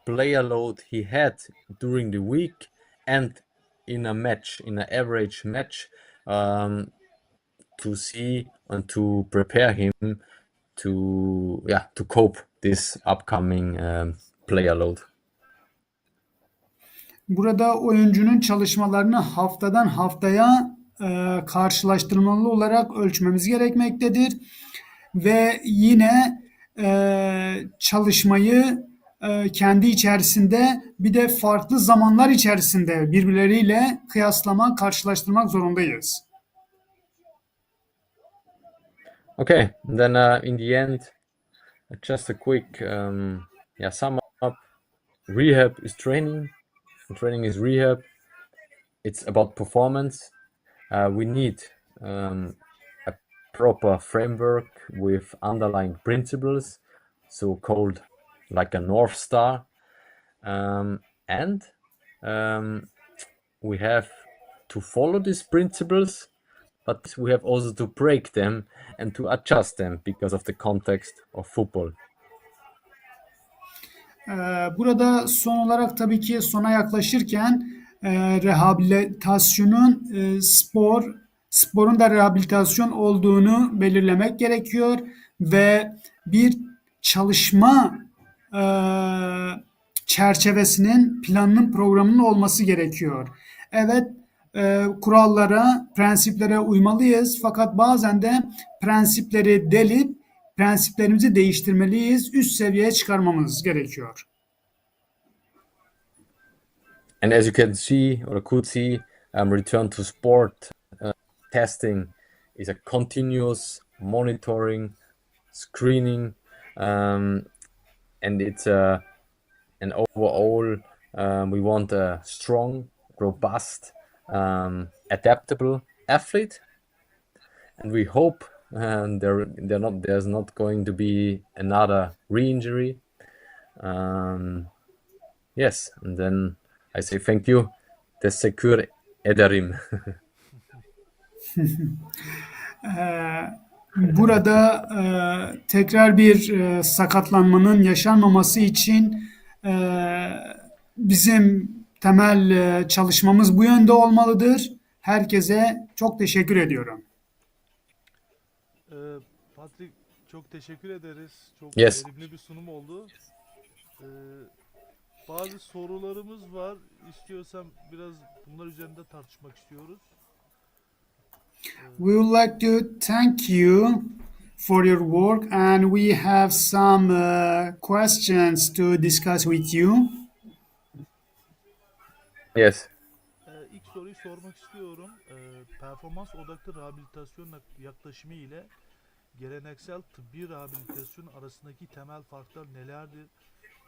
player load he had during the week and in a match, in an average match, to see and to prepare him to cope this upcoming player load.
Burada oyuncunun çalışmalarını haftadan haftaya karşılaştırmalı olarak ölçmemiz gerekmektedir. Ve yine çalışmayı kendi içerisinde bir de farklı zamanlar içerisinde birbirleriyle karşılaştırmak zorundayız.
Okay, then in the end, just a quick sum up. Rehab is training. Training is rehab. It's about performance. We need a proper framework with underlying principles, so-called like a North Star. And we have to follow these principles, but we have also to break them and to adjust them because of the context of football.
Burada son olarak tabii ki sona yaklaşırken rehabilitasyonun sporun da rehabilitasyon olduğunu belirlemek gerekiyor ve bir çalışma e, çerçevesinin, planının, programının olması gerekiyor. Evet, kurallara, prensiplere uymalıyız fakat bazen de prensipleri delip prensiplerimizi değiştirmeliyiz, üst seviyeye çıkarmamız gerekiyor.
And as you can see or could see, return to sport testing is a continuous monitoring, screening, and it's an overall we want a strong, robust, adaptable athlete, and we hope there's not going to be another re-injury. Yes, and then I say thank you. Teşekkür ederim.
Burada tekrar bir sakatlanmanın yaşanmaması için bizim temel çalışmamız bu yönde olmalıdır. Herkese çok teşekkür ediyorum.
Patrick, çok teşekkür ederiz. Çok
Yes.
verimli bir sunum oldu. Bazı sorularımız var. İstiyorsan biraz bunlar üzerinde tartışmak istiyoruz.
We would like to thank you for your work and we have some questions to discuss with you.
Yes.
İlk soruyu sormak istiyorum. Performans odaklı rehabilitasyon yaklaşımı ile geleneksel tıbbi rehabilitasyon arasındaki temel farklar nelerdir?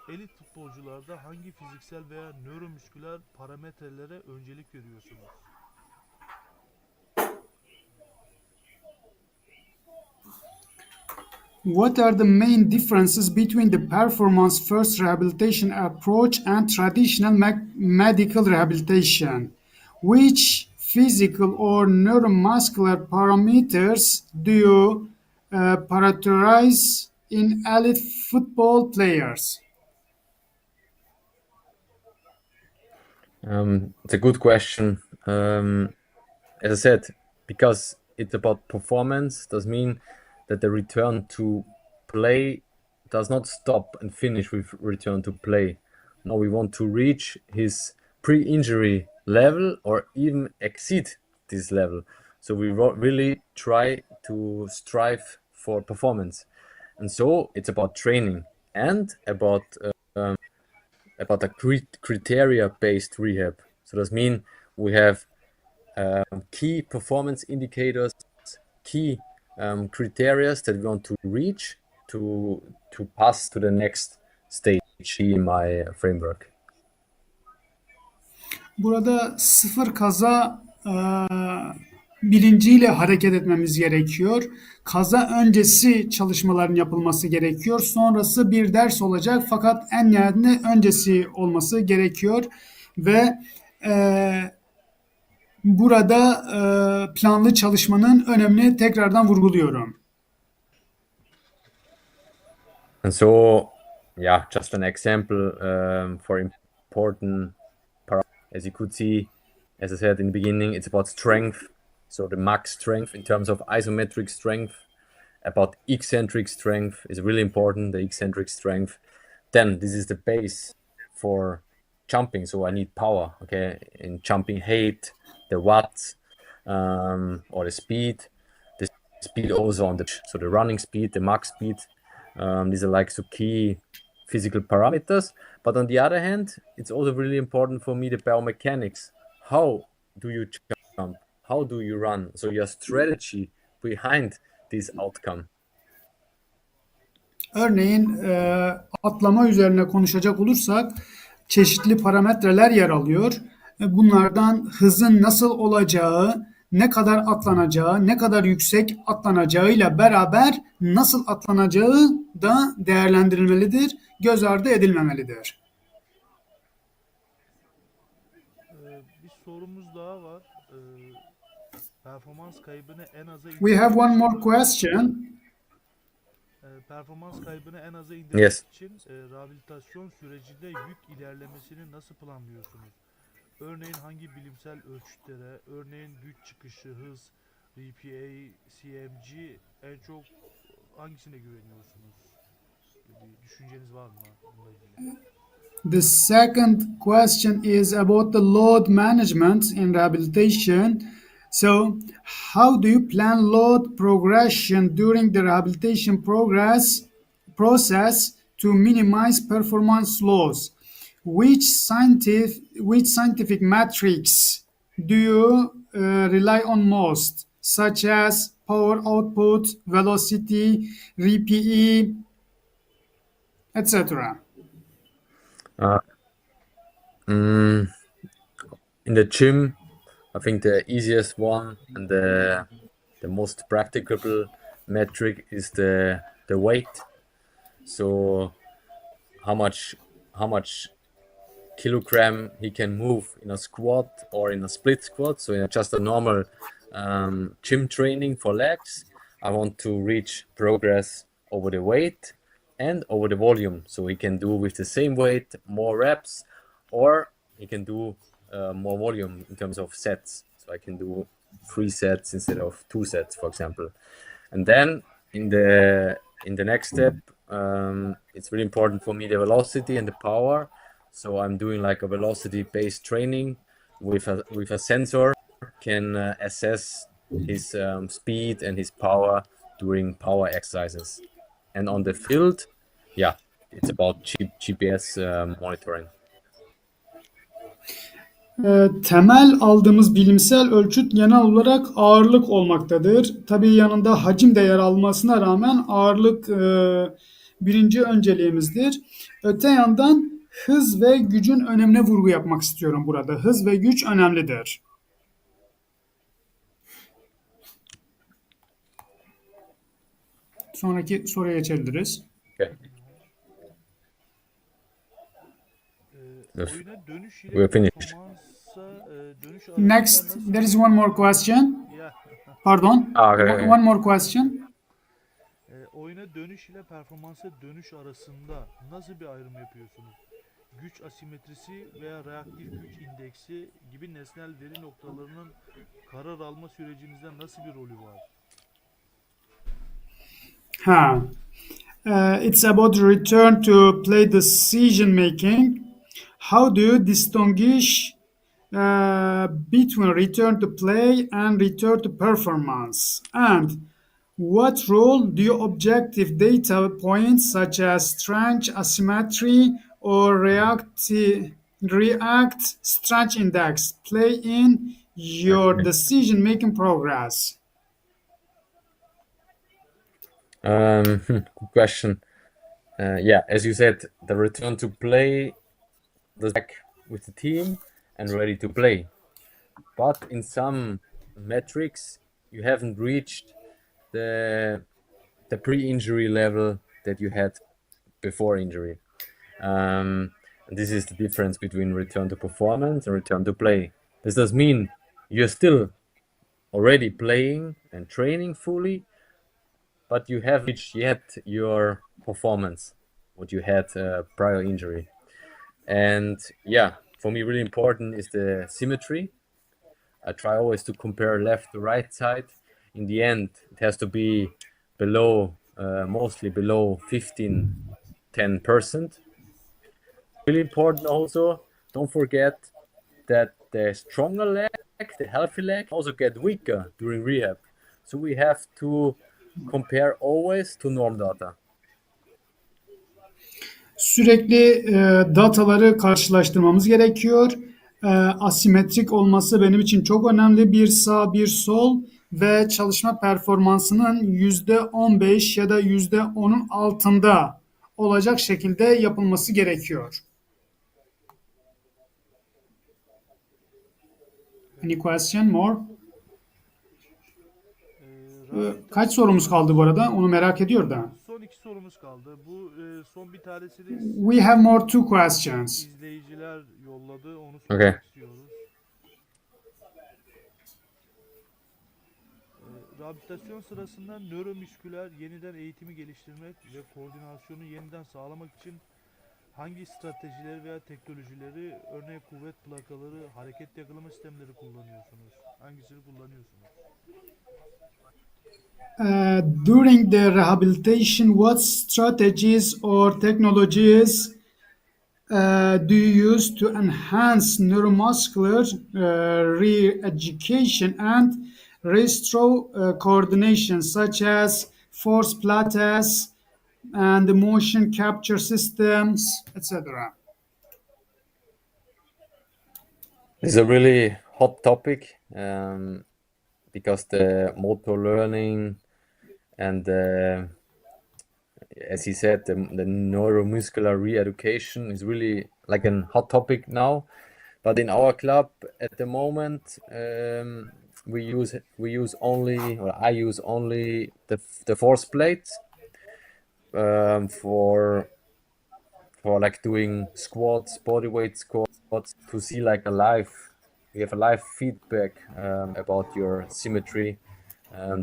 Elit futbolcularda hangi fiziksel veya nöromüsküler parametrelere öncelik veriyorsunuz?
What are the main differences between the performance first rehabilitation approach and traditional medical rehabilitation? Which physical or neuromuscular parameters do you prioritize in elite football players?
It's a good question. As I said, because it's about performance, does mean that the return to play does not stop and finish with return to play. No, we want to reach his pre-injury level or even exceed this level. So we really try to strive for performance. And so it's about training and about a criteria-based rehab. So that means we have key performance indicators, key criteria that we want to reach to pass to the next stage in my framework.
Burada sıfır kaza bilinciyle hareket etmemiz gerekiyor. Kaza öncesi çalışmaların yapılması gerekiyor. Sonrası bir ders olacak fakat en nihayetinde öncesi olması gerekiyor ve burada planlı çalışmanın önemini tekrardan vurguluyorum.
And so, yeah, just an example for important parameters. As you could see, as I said in the beginning, it's about strength. So the max strength in terms of isometric strength, about eccentric strength is really important, the eccentric strength. Then this is the base for jumping. So I need power, okay, in jumping height, the watts, or the speed also on so the running speed, the max speed. These are like so key physical parameters. But on the other hand, it's also really important for me the biomechanics. How do you jump? How do you run? So your strategy behind this outcome.
Örneğin atlama üzerine konuşacak olursak çeşitli parametreler yer alıyor. Bunlardan hızın nasıl olacağı, ne kadar atlanacağı, ne kadar yüksek atlanacağıyla beraber nasıl atlanacağı da değerlendirilmelidir, göz ardı edilmemelidir.
Bir sorumuz daha var. Performans kaybını en aza
We have one more
indirmek
question.
performans kaybını en aza indirmek
Yes.
için rehabilitasyon sürecinde yük ilerlemesini nasıl planlıyorsunuz? Örneğin hangi bilimsel ölçütlere, örneğin güç çıkışı, hız, RPA, CMG en çok hangisine güveniyorsunuz? Bir düşünceniz var mı bununla ilgili?
The second question is about the load management in rehabilitation. So, how do you plan load progression during the rehabilitation process to minimize performance loss? Which scientific metrics do you rely on most, such as power output, velocity, RPE, etc.?
Uh, mm, in the gym, I think the easiest one and the most practicable metric is the weight. So how much kilogram he can move in a squat or in a split squat. So in just a normal gym training for legs, I want to reach progress over the weight and over the volume. So he can do with the same weight more reps, or he can do more volume in terms of sets. So I can do 3 sets instead of 2 sets, for example. And then in the next step, it's really important for me the velocity and the power. So I'm doing like a velocity-based training with a sensor, can assess his speed and his power during power exercises. And on the field, yeah, it's about GPS monitoring.
Temel aldığımız bilimsel ölçüt genel olarak ağırlık olmaktadır. Tabii yanında hacim de yer almasına rağmen ağırlık birinci önceliğimizdir. Öte yandan hız ve gücün önemine vurgu yapmak istiyorum burada. Hız ve güç önemlidir. Sonraki soruya geçebiliriz.
Okay. Yes.
Oyuna dönüş ile
We're finished.
performansa dönüş arasında
Next,
nasıl
there is one more question.
ya
Pardon.
Okay.
One more question.
oyuna dönüş ile performansa dönüş arasında nasıl bir ayrım yapıyorsunuz? Güç asimetrisi veya reaktif güç indeksi gibi nesnel veri noktalarının karar alma sürecinizde nasıl bir rolü var?
It's about return to play decision making. How do you distinguish between return to play and return to performance? And what role do your objective data points such as strength, asymmetry, or react strength index play in your decision making progress?
Good question. Yeah, as you said, the return to play, the back with the team and ready to play. But in some metrics, you haven't reached the pre-injury level that you had before injury. And this is the difference between return to performance and return to play. This does mean you're still already playing and training fully, but you haven't reached yet your performance, what you had prior injury. And yeah, for me, really important is the symmetry. I try always to compare left to right side. In the end, it has to be below, mostly below 10%. Really important also, don't forget that the stronger leg, the healthy leg, also get weaker during rehab. So we have to compare always to norm data.
Sürekli dataları karşılaştırmamız gerekiyor. Asimetrik olması benim için çok önemli. Bir sağ, bir sol ve çalışma performansının %15 ya da %10'un altında olacak şekilde yapılması gerekiyor. Any question more? Kaç sorumuz kaldı bu arada? Onu merak ediyor da.
Son 2 sorumuz kaldı. Bu son bir tanesini
We have more 2 questions.
izleyiciler yolladı. Onu
Okay.
sormak istiyoruz. Rehabilitasyon sırasında nöromüsküler yeniden eğitimi geliştirmek ve koordinasyonu yeniden sağlamak için Hangi stratejileri veya teknolojileri, örneğin kuvvet plakaları, hareket yakalama sistemleri kullanıyorsunuz? Hangisini kullanıyorsunuz?
During the rehabilitation, what strategies or technologies do you use to enhance neuromuscular re-education and restore coordination, such as force plates and motion capture systems, etc.?
It's a really hot topic because the motor learning and as he said, the neuromuscular re-education is really like a hot topic now. But in our club at the moment, we use only, or I use only the force plates for like doing squats, bodyweight squats, to see like we have a live feedback about your symmetry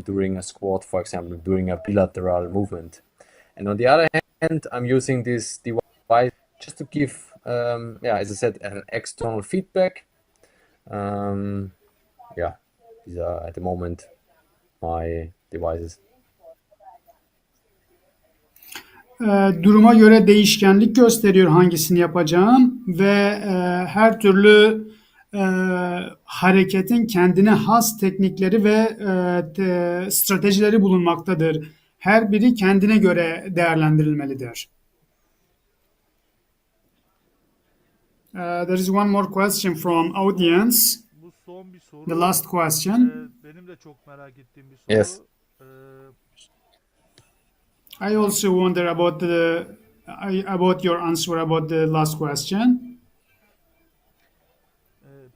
during a squat, for example, during a bilateral movement. And on the other hand, I'm using this device just to give, as I said, an external feedback. These are at the moment my devices.
Duruma göre değişkenlik gösteriyor hangisini yapacağım ve her türlü hareketin kendine has teknikleri ve stratejileri bulunmaktadır. Her biri kendine göre değerlendirilmelidir. There is one more question from audience.
Bu son bir soru.
The last question.
Benim de çok merak ettiğim bir soru.
Yes.
I also wonder about your answer about the last question.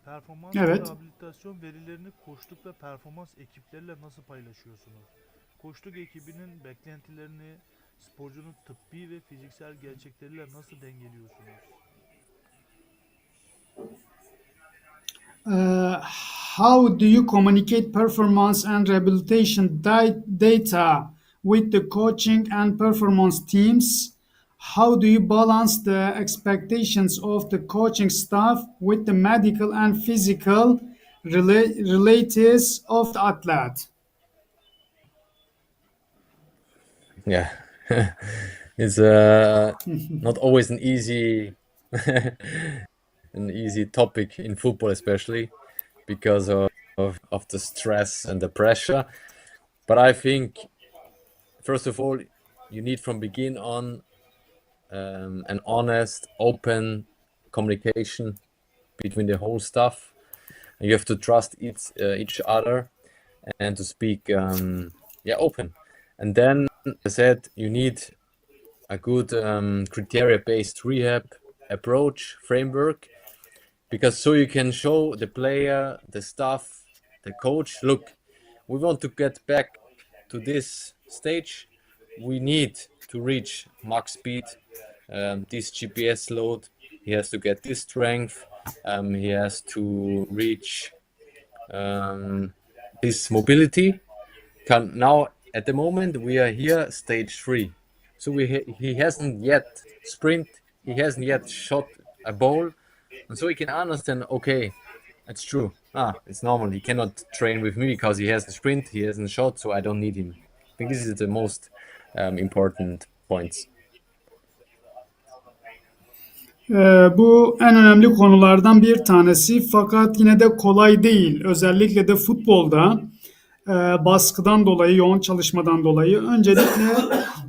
Performans
Evet.
ve rehabilitasyon verilerini koçluk ve performans ekipleriyle nasıl paylaşıyorsunuz? Koçluk ekibinin beklentilerini sporcunun tıbbi ve fiziksel gerçekleriyle nasıl dengeliyorsunuz?
How do you communicate performance and rehabilitation data with the coaching and performance teams? How do you balance the expectations of the coaching staff with the medical and physical realities of the athlete?
Yeah, it's not always an easy topic in football, especially because of the stress and the pressure. But I think first of all, you need from begin on an honest, open communication between the whole staff. And you have to trust each other and to speak open. And then, as I said, you need a good criteria-based rehab approach framework, because so you can show the player, the staff, the coach, look, we want to get back to this stage. We need to reach max speed, this GPS load. He has to get this strength. He has to reach this mobility. Now, at the moment, we are here, stage 3. So he hasn't yet sprint. He hasn't yet shot a ball. And so he can understand, okay, it's true. It's normal. He cannot train with me because he hasn't sprint, he hasn't shot, so I don't need him. I think this is the most important points.
Bu en önemli konulardan bir tanesi, fakat yine de kolay değil. Özellikle de futbolda baskıdan dolayı, yoğun çalışmadan dolayı öncelikle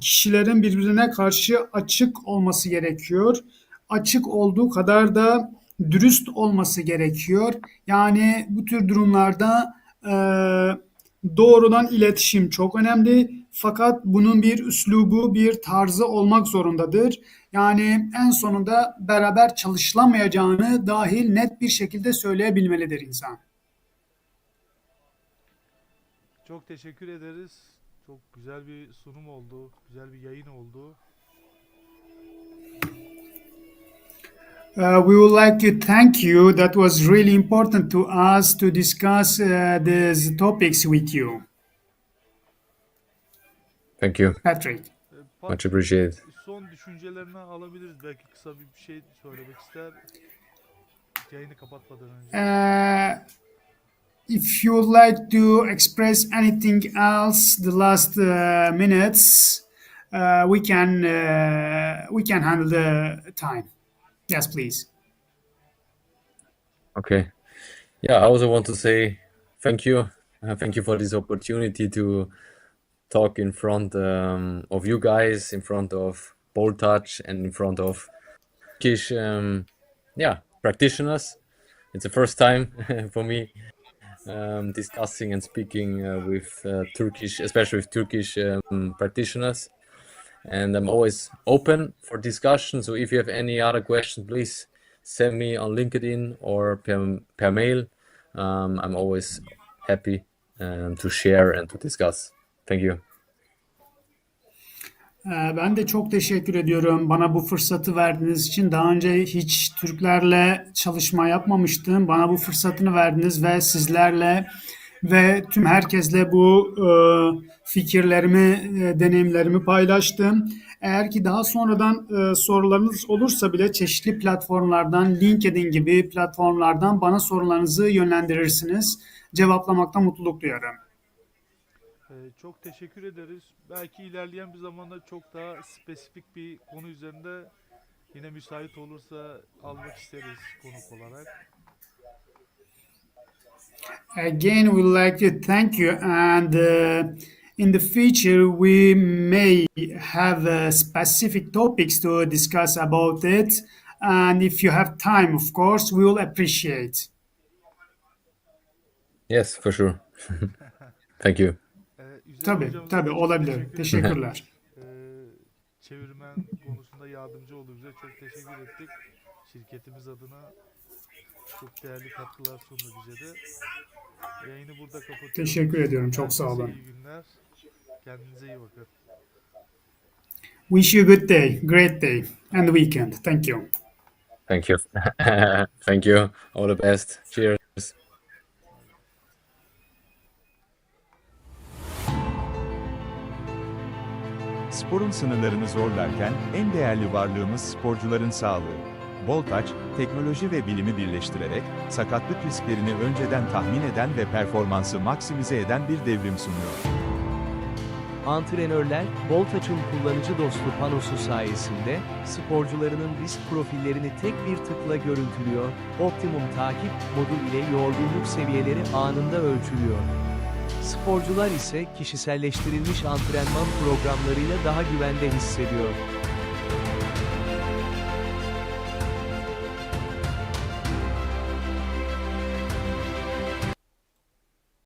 kişilerin birbirine karşı açık olması gerekiyor. Açık olduğu kadar da dürüst olması gerekiyor. Yani bu tür durumlarda doğrudan iletişim çok önemli. Fakat bunun bir üslubu, bir tarzı olmak zorundadır. Yani en sonunda beraber çalışılamayacağını dahil net bir şekilde söyleyebilmelidir insan.
Çok teşekkür ederiz. Çok güzel bir sunum oldu. Güzel bir yayın oldu.
We would like to thank you. That was really important to us to discuss these topics with you.
Thank you.
Patrick.
Much appreciated.
son düşüncelerini alabiliriz. Belki kısa bir şey söylemek ister. Yayını kapatmadan önce.
If you would like to express anything else, the last minutes, we can handle the time. Yes, please.
Okay. Yeah, I also want to say thank you. Thank you for this opportunity to talk in front of you guys, in front of Balltouch, and in front of Turkish, practitioners. It's the first time for me discussing and speaking with Turkish, especially with Turkish practitioners. And I'm always open for discussion. So if you have any other questions, please send me on LinkedIn or per mail. I'm always happy to share and to discuss. Thank you.
Ben de çok teşekkür ediyorum bana bu fırsatı verdiğiniz için. Daha önce hiç Türklerle çalışma yapmamıştım. Bana bu fırsatını verdiniz ve sizlerle ve tüm herkesle bu fikirlerimi, deneyimlerimi paylaştım. Eğer ki daha sonradan sorularınız olursa bile çeşitli platformlardan, LinkedIn gibi platformlardan bana sorularınızı yönlendirirsiniz. Cevaplamaktan mutluluk duyarım.
Çok teşekkür ederiz. Belki ilerleyen bir zamanda çok daha spesifik bir konu üzerinde yine müsait olursa almak isteriz konuk olarak.
Again, we would like to thank you, and in the future, we may have specific topics to discuss about it. And if you have time, of course, we will appreciate.
Yes, for sure. Thank you.
Üzer
Tabii,
hocamıza
tabii
da çok
olabilir.
teşekkür ederiz.
Teşekkürler.
Çevirmen konusunda yardımcı oldu bize. Çok teşekkür ettik. Şirketimiz adına çok değerli katkılar sundu bize de. Yayını burada kapatıyorum.
Teşekkür ediyorum. Çok sağ
Herkese
olun.
iyi günler. Kendinize iyi bakın.
Wish you a good day, great day, and weekend. Thank you.
Thank you. Thank you. All the best. Cheers.
Sporun sınırlarını zorlarken en değerli varlığımız sporcuların sağlığı. Balltouch, teknoloji ve bilimi birleştirerek, sakatlık risklerini önceden tahmin eden ve performansı maksimize eden bir devrim sunuyor.
Antrenörler, Balltouch'un kullanıcı dostu panosu sayesinde, sporcularının risk profillerini tek bir tıkla görüntülüyor, optimum takip modu ile yorgunluk seviyeleri anında ölçülüyor. Sporcular ise kişiselleştirilmiş antrenman programlarıyla daha güvende hissediyor.